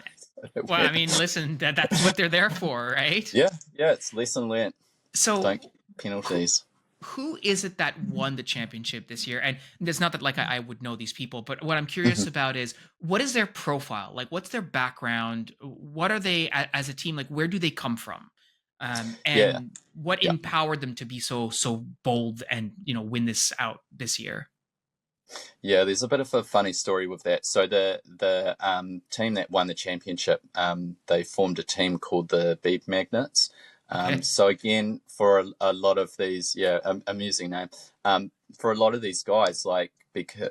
Speaker 1: Well, I mean, listen, that's what they're there for, right?
Speaker 2: Yeah, it's lesson learnt.
Speaker 1: So,
Speaker 2: Don't get penalties.
Speaker 1: who is it that won the championship this year? And it's not that like I would know these people, but what I'm curious about is what is their profile? Like, what's their background? What are they as a team? Like, where do they come from?
Speaker 2: Yeah,
Speaker 1: And what
Speaker 2: yeah.
Speaker 1: empowered them to be so bold and win this out this year?
Speaker 2: Yeah, there's a bit of a funny story with that. So the team that won the championship, they formed a team called the Beeb Magnets.
Speaker 1: Okay.
Speaker 2: So again, for a lot of these, amusing name. For a lot of these guys, like because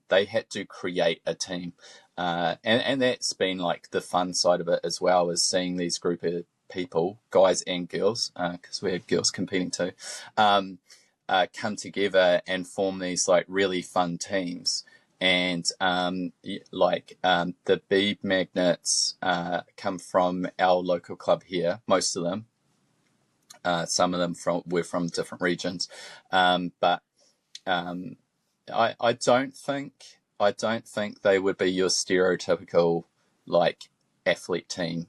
Speaker 2: they had to create a team, and that's been like the fun side of it as well, is seeing these group of people, guys and girls, because we had girls competing too. Come together and form these like really fun teams. And the Beeb Magnets come from our local club here, most of them. Some of them were from different regions, but I don't think they would be your stereotypical like athlete team.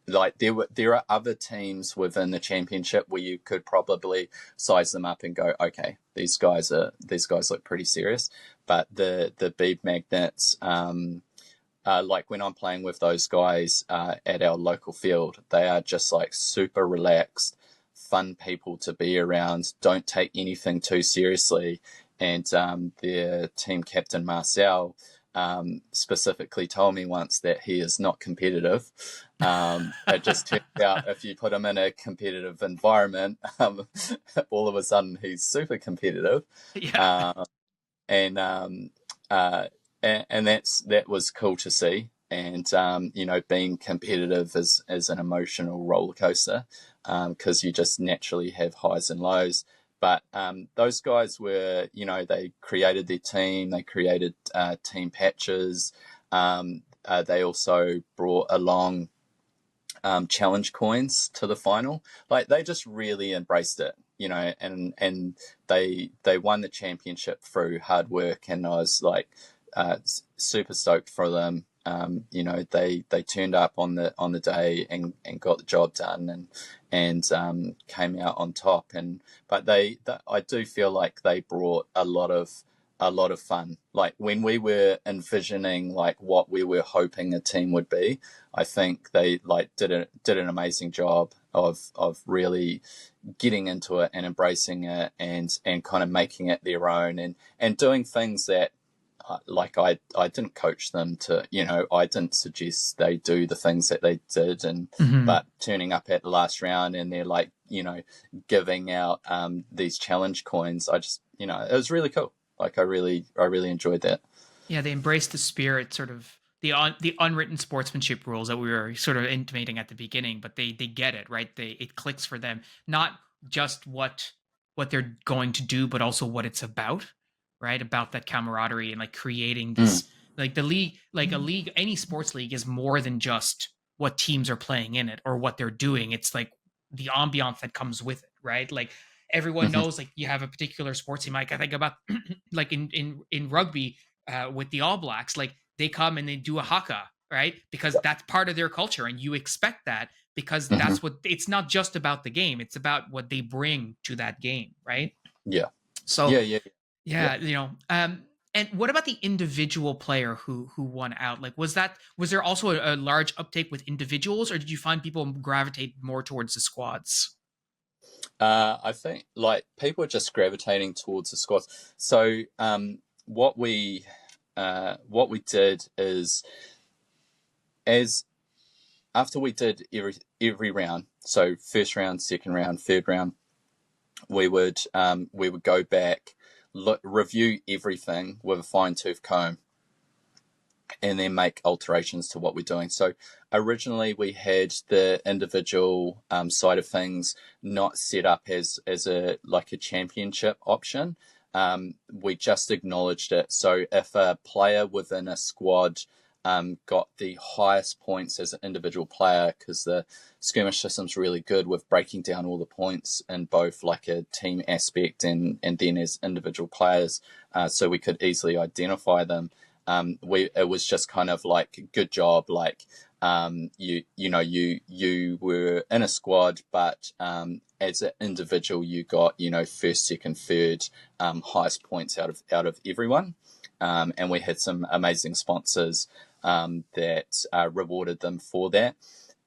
Speaker 2: Like there are other teams within the championship where you could probably size them up and go, okay, these guys look pretty serious. But the Beeb Magnets, like when I'm playing with those guys at our local field, they are just like super relaxed, fun people to be around. Don't take anything too seriously. And their team captain Marcel specifically told me once that he is not competitive. It just turns out if you put him in a competitive environment, all of a sudden he's super competitive.
Speaker 1: Yeah.
Speaker 2: And that was cool to see. And being competitive is an emotional roller coaster, because you just naturally have highs and lows. But those guys were, they created their team, they created team patches. They also brought along challenge coins to the final. Like they just really embraced it, and they won the championship through hard work. And I was like super stoked for them. They turned up on the day and got the job done and came out on top. But I do feel like they brought a lot of fun. Like when we were envisioning like what we were hoping a team would be, I think they like did an amazing job of really getting into it and embracing it and kind of making it their own and doing things that like I didn't coach them to, I didn't suggest they do the things that they did, but turning up at the last round and they're like, giving out these challenge coins, I just, it was really cool. Like I really enjoyed that.
Speaker 1: Yeah, they embrace the spirit, sort of the unwritten sportsmanship rules that we were sort of intimating at the beginning, but they get it, right? It clicks for them, not just what they're going to do, but also what it's about, right? About that camaraderie and like creating this like the league, like a league, any sports league is more than just what teams are playing in it or what they're doing. It's like the ambiance that comes with it, right? Like everyone
Speaker 2: Mm-hmm.
Speaker 1: knows like you have a particular sports team. Like I think about like in rugby with the All Blacks, like they come and they do a haka, right? Because that's part of their culture, and you expect that because
Speaker 2: Mm-hmm.
Speaker 1: that's what it's not just about the game; it's about what they bring to that game, right?
Speaker 2: Yeah.
Speaker 1: So
Speaker 2: Yeah. Yeah.
Speaker 1: yeah, and what about the individual player who won out? Like, was there also a large uptake with individuals, or did you find people gravitate more towards the squads?
Speaker 2: I think like people are just gravitating towards the squads. So what we did is, as after we did every round, so first round, second round, third round, we would go back, review everything with a fine tooth comb, and then make alterations to what we're doing. So originally we had the individual side of things not set up as a like a championship option. We just acknowledged it. So if a player within a squad got the highest points as an individual player, because the skirmish system's really good with breaking down all the points in both like a team aspect and then as individual players, so we could easily identify them. It was just kind of like, good job, like you were in a squad, but as an individual you got first, second, third highest points out of everyone, and we had some amazing sponsors that rewarded them for that.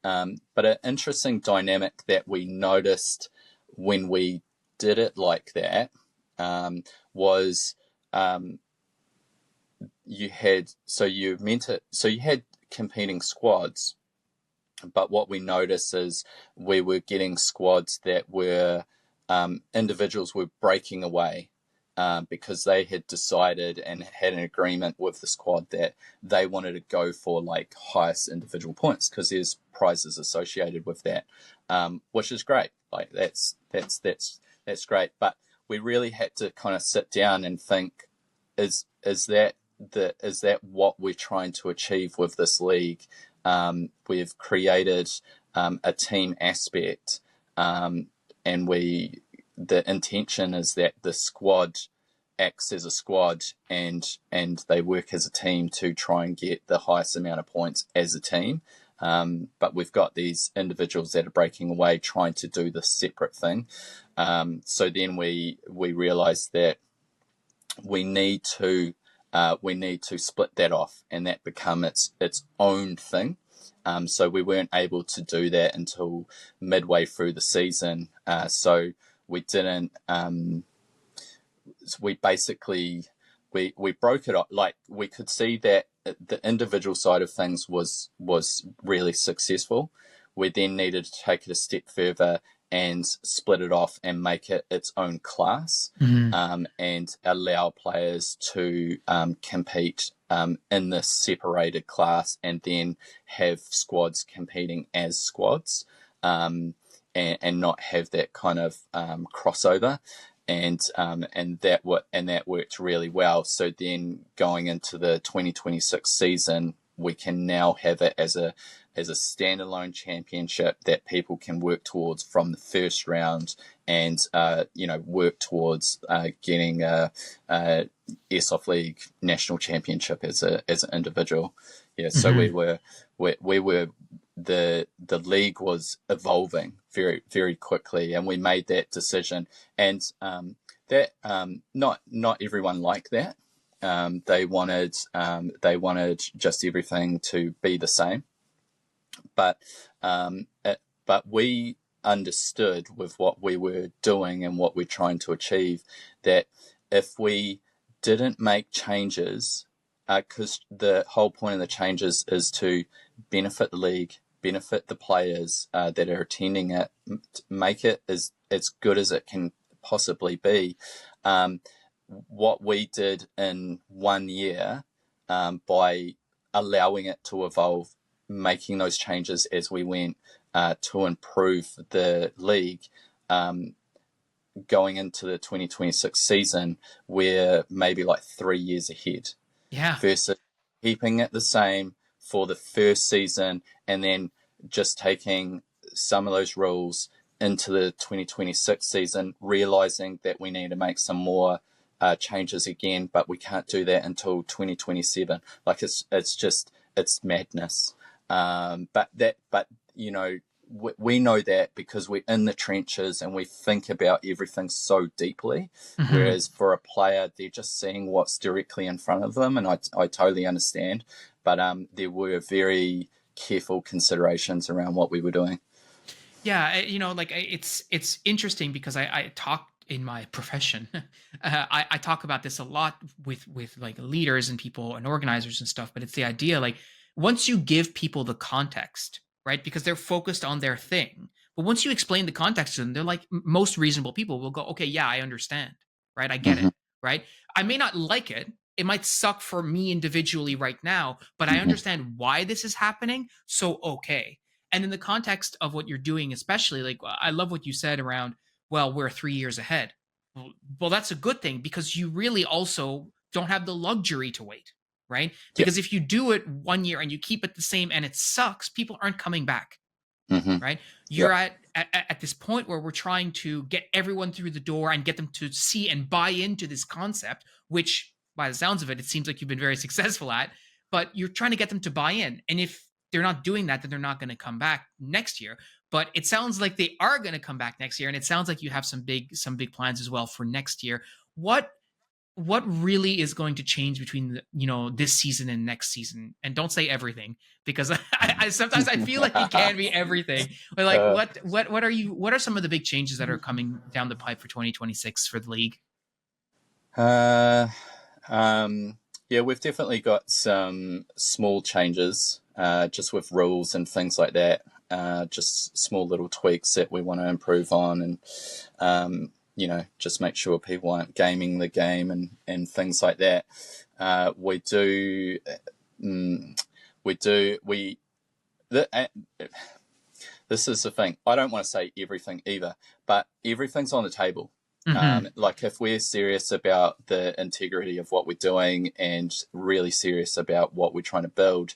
Speaker 2: But an interesting dynamic that we noticed when we did it like that was you had competing squads, but what we noticed is we were getting squads that were individuals were breaking away because they had decided and had an agreement with the squad that they wanted to go for like highest individual points, because there's prizes associated with that, which is great. Like that's great. But we really had to kind of sit down and think, is that what we're trying to achieve with this league? We've created a team aspect, and the intention is that the squad acts as a squad and they work as a team to try and get the highest amount of points as a team. But we've got these individuals that are breaking away trying to do this separate thing. So then we realized that we need to split that off and that become its own thing. So we weren't able to do that until midway through the season. So we didn't. We basically we broke it up. Like, we could see that the individual side of things was really successful. We then needed to take it a step further and split it off and make it its own class, and allow players to compete in this separated class, and then have squads competing as squads, and not have that kind of crossover. And that worked really well. So then going into the 2026 season, we can now have it as a standalone championship that people can work towards from the first round, and work towards getting a Airsoft League national championship as an individual. Yeah, so we were the league was evolving very, very quickly, and we made that decision. And that not everyone liked that. They wanted just everything to be the same. But we understood with what we were doing and what we're trying to achieve, that if we didn't make changes, because the whole point of the changes is to benefit the league, benefit the players that are attending it, make it as good as it can possibly be. What we did in 1 year, by allowing it to evolve, making those changes as we went, to improve the league, going into the 2026 season, we're maybe like 3 years ahead.
Speaker 1: Yeah.
Speaker 2: Versus keeping it the same for the first season and then just taking some of those rules into the 2026 season, realizing that we need to make some more changes again, but we can't do that until 2027. Like, it's madness. But we know that because we're in the trenches and we think about everything so deeply. Whereas for a player, they're just seeing what's directly in front of them, and I totally understand. But there were very careful considerations around what we were doing.
Speaker 1: Yeah, like it's interesting because I talk in my profession. I talk about this a lot with like leaders and people and organizers and stuff. But it's the idea like once you give people the context, right? Because they're focused on their thing. But once you explain the context to them, they're like most reasonable people will go, okay, yeah, I understand, right? I get
Speaker 2: Hmm.
Speaker 1: it, right? I may not like it. It might suck for me individually right now, but I
Speaker 2: Hmm.
Speaker 1: understand why this is happening. So okay. And in the context of what you're doing, especially, like I love what you said around, well, we're 3 years ahead. Well, that's a good thing because you really also don't have the luxury to wait, right?
Speaker 2: Yeah.
Speaker 1: Because if you do it 1 year and you keep it the same and it sucks, people aren't coming back,
Speaker 2: Hmm.
Speaker 1: right?
Speaker 2: Yeah.
Speaker 1: You're at this point where we're trying to get everyone through the door and get them to see and buy into this concept, which by the sounds of it, it seems like you've been very successful at, but you're trying to get them to buy in. And if they're not doing that, then they're not going to come back next year. But it sounds like they are going to come back next year. And it sounds like you have some big plans as well for next year. What what really is going to change between this season and next season? And don't say everything because I sometimes I feel like it can be everything. But like
Speaker 2: uh,
Speaker 1: what are some of the big changes that are coming down the pipe for 2026 for the league?
Speaker 2: uh, yeah, we've definitely got some small changes, just with rules and things like that. Just small little tweaks that we want to improve on, and just make sure people aren't gaming the game and things like that. We do, mm, we do, we. This is the thing. I don't want to say everything either, but everything's on the table.
Speaker 1: Mm-hmm.
Speaker 2: Like if we're serious about the integrity of what we're doing and really serious about what we're trying to build,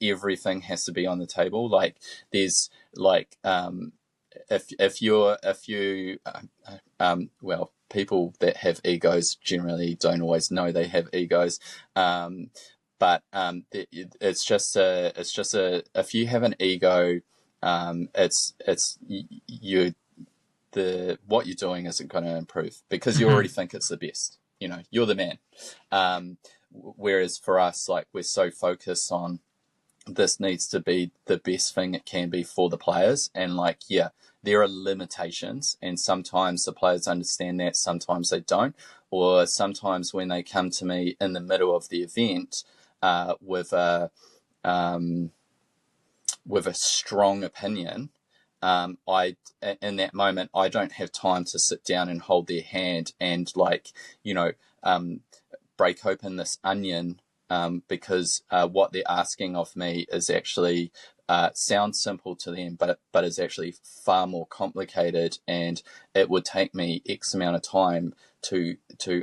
Speaker 2: everything has to be on the table. Like there's like if you well, people that have egos generally don't always know they have egos. But it's just a if you have an ego, it's you the what you're doing isn't going to improve because you already
Speaker 1: Mm-hmm.
Speaker 2: think it's the best. You're the man. Whereas for us, like we're so focused on this needs to be the best thing it can be for the players, and like yeah, there are limitations, and sometimes the players understand that, sometimes they don't, or sometimes when they come to me in the middle of the event with a strong opinion, I in that moment I don't have time to sit down and hold their hand and like you know um, break open this onion, because what they're asking of me is actually sounds simple to them, but is actually far more complicated, and it would take me X amount of time to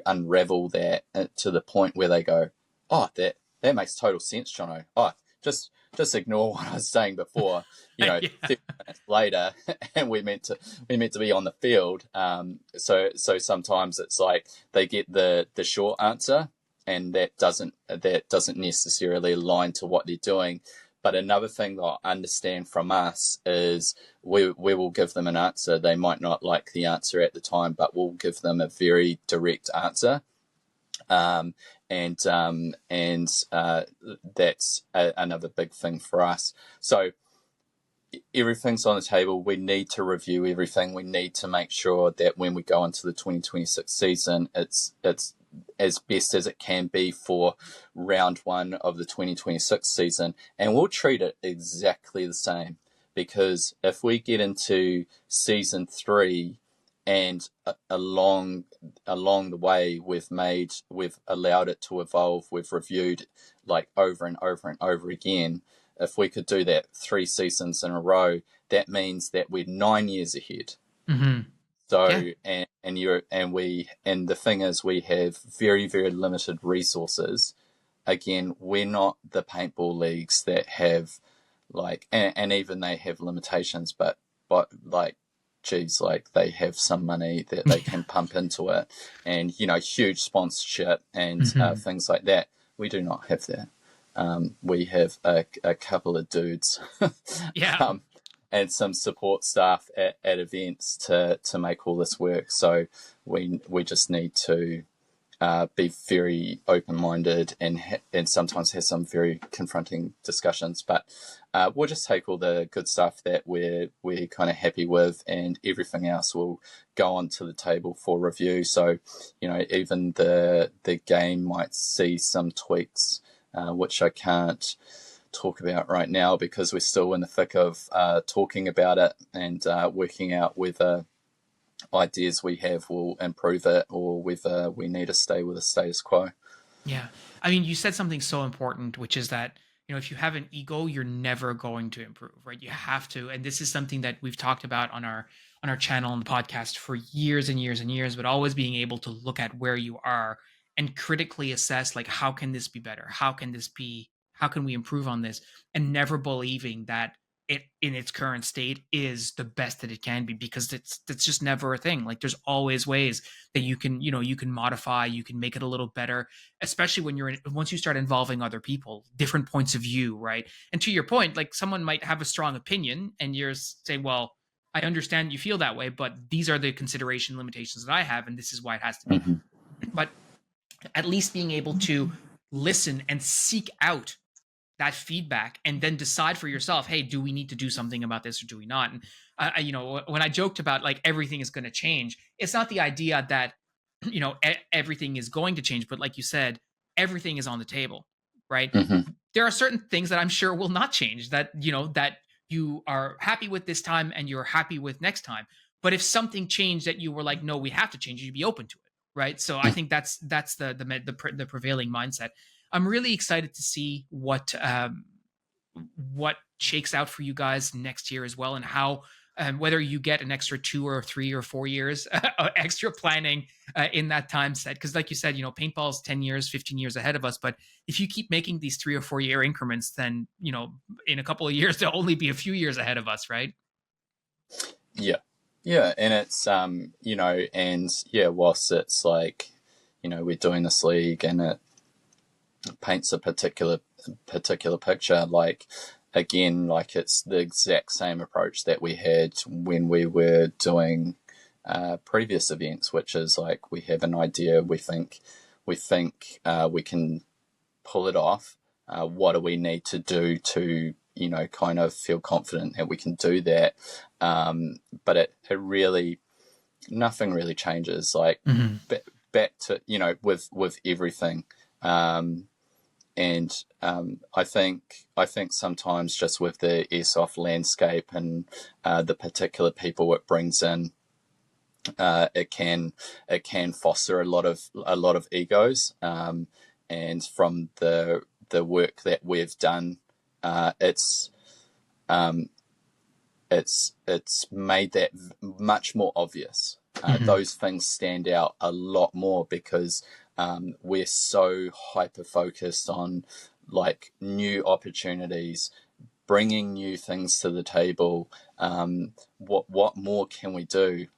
Speaker 2: unravel that to the point where they go, oh, that makes total sense, Jonno. Oh, just ignore what I was saying before.
Speaker 1: Yeah.
Speaker 2: 30 minutes later, and we meant to be on the field. So sometimes it's like they get the short answer, and that doesn't necessarily align to what they're doing. But another thing that I understand from us is we will give them an answer. They might not like the answer at the time, but we'll give them a very direct answer. Um, and that's another big thing for us. So everything's on the table. We need to review everything. We need to make sure that when we go into the 2026 season, it's as best as it can be for round one of the 2026 season, and we'll treat it exactly the same. Because if we get into season three and along the way we've allowed it to evolve, we've reviewed like over and over and over again, if we could do that 3 seasons in a row, that means that we're 9 years ahead.
Speaker 1: Mm-hmm. Yeah.
Speaker 2: So and the thing is, we have very very limited resources. Again, we're not the paintball leagues that have like, and even they have limitations, but like, geez, like they have some money that they can pump into it, and huge sponsorship and
Speaker 1: Mm-hmm.
Speaker 2: things like that. We do not have that. We have a couple of dudes
Speaker 1: Yeah.
Speaker 2: um, and some support staff at events to make all this work. So we just need to be very open-minded and sometimes have some very confronting discussions. But we'll just take all the good stuff that we're kind of happy with, and everything else will go onto the table for review. So, even the game might see some tweaks, which I can't talk about right now because we're still in the thick of talking about it and working out whether ideas we have will improve it or whether we need to stay with the status quo.
Speaker 1: Yeah. I mean, you said something so important, which is that, if you have an ego, you're never going to improve, right? You have to. And this is something that we've talked about on our channel and the podcast for years and years and years, but always being able to look at where you are and critically assess, like, how can this be better? How can we improve on this? And never believing that it in its current state is the best that it can be, because that's just never a thing. Like, there's always ways that you can modify, you can make it a little better, especially when once you start involving other people, different points of view, right? And to your point, like, someone might have a strong opinion and you're saying, well, I understand you feel that way, but these are the consideration limitations that I have, and this is why it has to be.
Speaker 2: Mm-hmm.
Speaker 1: But at least being able to listen and seek out that feedback and then decide for yourself, hey, do we need to do something about this or do we not? And when I joked about, like, everything is going to change, it's not the idea that everything is going to change, but like you said, everything is on the table, right?
Speaker 2: Mm-hmm.
Speaker 1: There are certain things that I'm sure will not change, that that you are happy with this time and you're happy with next time. But if something changed that you were like, no, we have to change, you'd be open to it, right? So I think that's the prevailing mindset. I'm really excited to see what shakes out for you guys next year as well, and how whether you get an extra 2 or 3 or 4 years extra planning in that time set. Because like you said, paintball's 10 years, 15 years ahead of us. But if you keep making these 3 or 4 year increments, then in a couple of years they'll only be a few years ahead of us, right?
Speaker 2: Yeah, and it's and yeah, whilst it's like we're doing this league and it paints a particular picture, like, again, like, it's the exact same approach that we had when we were doing previous events, which is like, we have an idea, we think we can pull it off. What do we need to do to kind of feel confident that we can do that? But it really, nothing really changes, like, back to with everything. And I think sometimes just with the airsoft landscape and the particular people it brings in, it can foster a lot of egos. And from the work that we've done, it's made that much more obvious. Those things stand out a lot more because we're so hyper focused on, like, new opportunities, bringing new things to the table. What more can we do?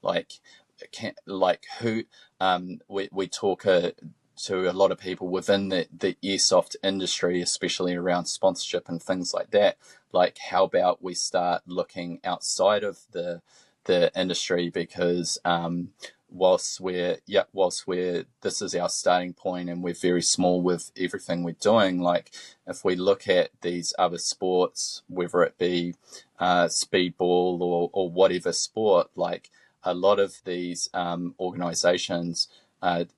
Speaker 2: We talk to a lot of people within the airsoft industry, especially around sponsorship and things like that. Like, how about we start looking outside of the industry, because whilst this is our starting point and we're very small with everything we're doing, like, if we look at these other sports, whether it be speedball or whatever sport, like, a lot of these organizations, that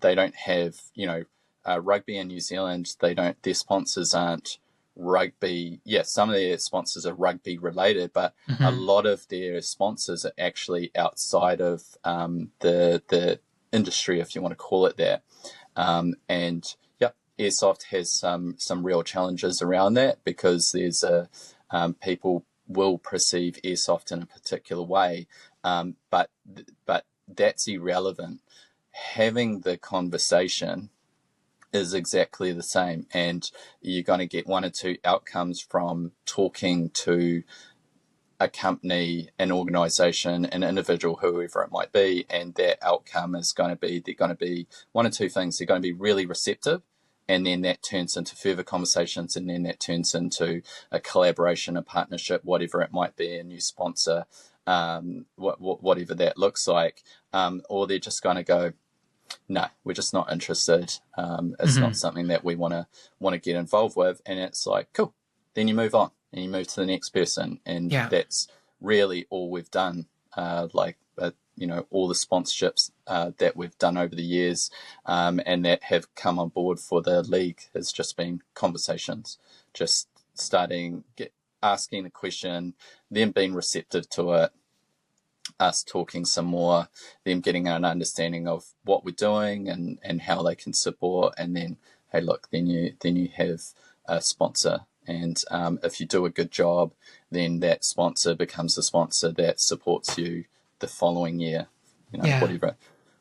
Speaker 2: they don't have, rugby in New Zealand, their sponsors aren't rugby. Yes, some of their sponsors are rugby related, but a lot of their sponsors are actually outside of the industry, if you want to call it that. And yeah, airsoft has some real challenges around that, because there's people will perceive airsoft in a particular way, but that's irrelevant. Having the conversation is exactly the same, and you're going to get one or two outcomes from talking to a company, an organization, an individual, whoever it might be, and that outcome is going to be, they're going to be one or two things. They're going to be really receptive, and then that turns into further conversations, and then that turns into a collaboration, a partnership, whatever it might be, a new sponsor, whatever that looks like. Or they're just going to go, no, we're just not interested. It's
Speaker 1: Mm-hmm.
Speaker 2: not something that we want to get involved with. And it's like, cool. Then you move on and you move to the next person, and
Speaker 1: Yeah.
Speaker 2: that's really all we've done. All the sponsorships that we've done over the years, and that have come on board for the league has just been conversations, just asking the question, them being receptive to it, us talking some more, them getting an understanding of what we're doing and how they can support, and then hey, look, then you have a sponsor, and if you do a good job, then that sponsor becomes the sponsor that supports you the following year,
Speaker 1: Yeah.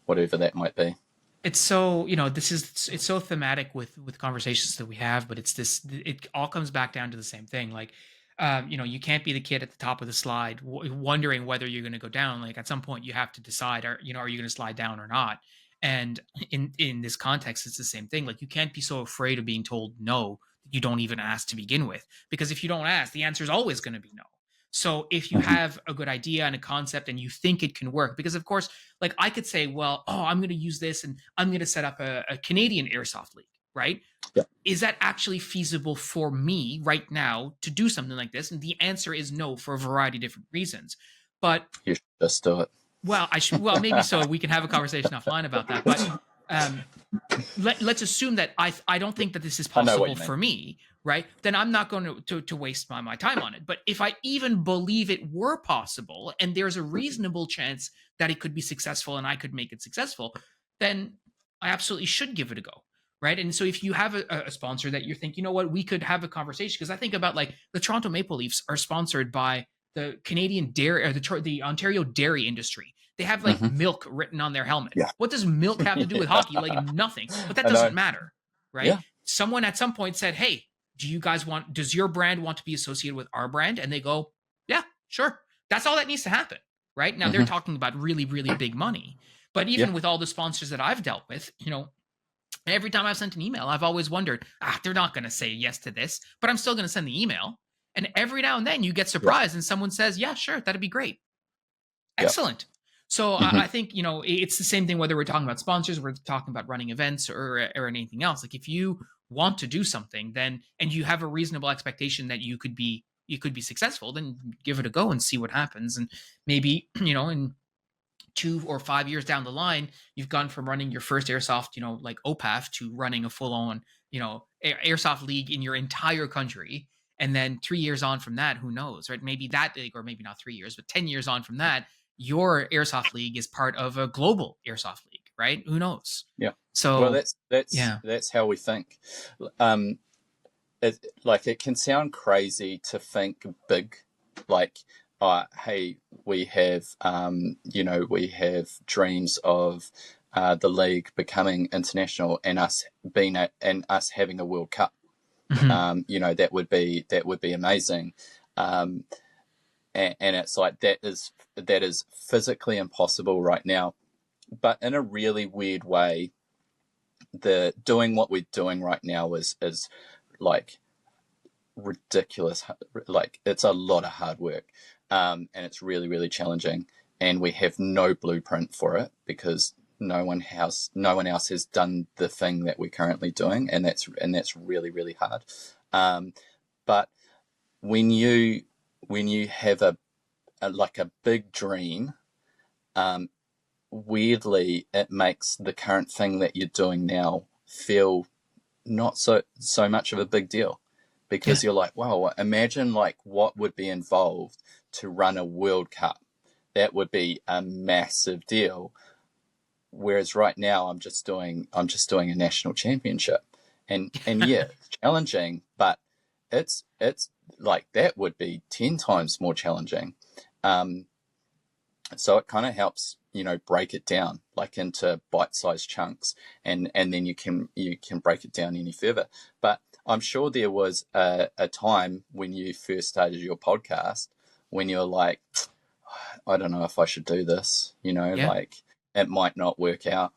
Speaker 2: whatever that might be.
Speaker 1: It's so, it's so thematic with conversations that we have, but it all comes back down to the same thing. Like, you can't be the kid at the top of the slide wondering whether you're going to go down. Like, at some point you have to decide, are you going to slide down or not? And in this context, it's the same thing. Like, you can't be so afraid of being told no that you don't even ask to begin with, because if you don't ask, the answer is always going to be no. So if you
Speaker 2: Mm-hmm.
Speaker 1: have a good idea and a concept and you think it can work, because of course, like, I could say, well, I'm going to use this and I'm going to set up a Canadian Airsoft League, right?
Speaker 2: Yeah,
Speaker 1: Is that actually feasible for me right now to do something like this? And the answer is no, for a variety of different reasons. But
Speaker 2: you should just do it.
Speaker 1: well, maybe so. We can have a conversation offline about that. But um, let's assume that I don't think that this is
Speaker 2: I know what
Speaker 1: possible
Speaker 2: you mean.
Speaker 1: for me, right? Then I'm not going to waste my time on it. But if I even believe it were possible and there's a reasonable chance that it could be successful and I could make it successful, then I absolutely should give it a go, right? And so if you have a sponsor that you think, you know what, we could have a conversation, because I think about, like, the Toronto Maple Leafs are sponsored by the Canadian dairy, or the Ontario dairy industry. They have like
Speaker 2: Mm-hmm.
Speaker 1: milk written on their helmet.
Speaker 2: Yeah.
Speaker 1: What does milk have to do with hockey? Like, nothing. But that
Speaker 2: I know.
Speaker 1: doesn't matter, right?
Speaker 2: Yeah.
Speaker 1: Someone at some point said, "Hey, does your brand want to be associated with our brand?" And they go, "Yeah, sure." That's all that needs to happen, right? Now they're
Speaker 2: Mm-hmm.
Speaker 1: talking about really, really big money. But
Speaker 2: Yeah.
Speaker 1: even with all the sponsors that I've dealt with, every time I've sent an email, I've always wondered, they're not going to say yes to this, but I'm still going to send the email. And every now and then you get
Speaker 2: Yeah.
Speaker 1: surprised and someone says, "Yeah, sure, that'd be great."
Speaker 2: Yeah.
Speaker 1: Excellent. So
Speaker 2: Mm-hmm.
Speaker 1: I think, it's the same thing whether we're talking about sponsors, we're talking about running events, or anything else. Like, if you want to do something, then, and you have a reasonable expectation that you could be successful, then give it a go and see what happens. And maybe, in 2 or 5 years down the line, you've gone from running your first airsoft, like OPAF, to running a full on, airsoft league in your entire country. And then 3 years on from that, who knows, right? Maybe that league, or maybe not 3 years, but 10 years on from that, your airsoft league is part of a global airsoft league, right? Who knows?
Speaker 2: Yeah. Well,
Speaker 1: So yeah.
Speaker 2: that's how we think. It can sound crazy to think big, like, hey, we have dreams of the league becoming international and us having a World Cup.
Speaker 1: Mm-hmm.
Speaker 2: That would be amazing. And it's like that is physically impossible right now. But in a really weird way, doing what we're doing right now is like ridiculous. Like, it's a lot of hard work, and it's really, really challenging. And we have no blueprint for it, because no one else has done the thing that we're currently doing, and that's really, really hard. But when you have a big dream, weirdly, it makes the current thing that you're doing now feel not so much of a big deal, because you're like, wow, imagine like what would be involved to run a World Cup. That would be a massive deal. Whereas right now I'm just doing a national championship, and yeah, it's challenging, but it's like that would be 10 times more challenging. So it kind of helps, break it down like into bite-sized chunks, and then you can break it down any further. But I'm sure there was a time when you first started your podcast when you were like, I don't know if I should do this,
Speaker 1: Yeah.
Speaker 2: like it might not work out.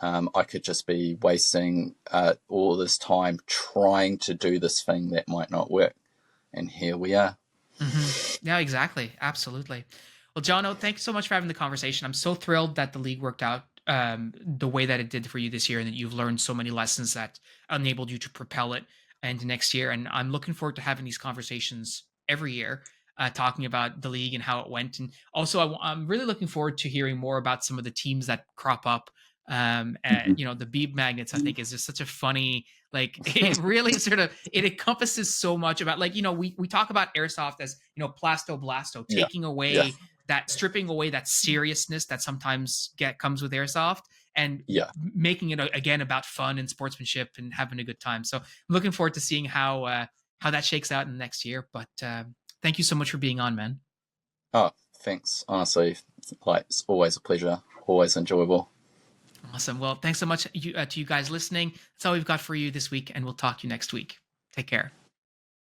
Speaker 2: I could just be wasting all this time trying to do this thing that might not work. And here we are.
Speaker 1: Mm-hmm. Yeah, exactly. Absolutely. Well, Jonno, thanks so much for having the conversation. I'm so thrilled that the league worked out the way that it did for you this year, and that you've learned so many lessons that enabled you to propel it into next year. And I'm looking forward to having these conversations every year, talking about the league and how it went. And also, I'm really looking forward to hearing more about some of the teams that crop up.
Speaker 2: Mhm.
Speaker 1: The Beeb Magnets, I think, is just such a funny, like, it really sort of, it encompasses so much about, like, we talk about airsoft as, plasto blasto,
Speaker 2: Yeah,
Speaker 1: taking
Speaker 2: yeah,
Speaker 1: away that, stripping away that seriousness that sometimes comes with airsoft, and
Speaker 2: yeah.
Speaker 1: making it again about fun and sportsmanship and having a good time. So I'm looking forward to seeing how that shakes out in the next year. But thank you so much for being on, man.
Speaker 2: Oh, thanks. Honestly, like it's always a pleasure. Always enjoyable.
Speaker 1: Awesome. Well, thanks so much to you guys listening. That's all we've got for you this week, and we'll talk to you next week. Take care.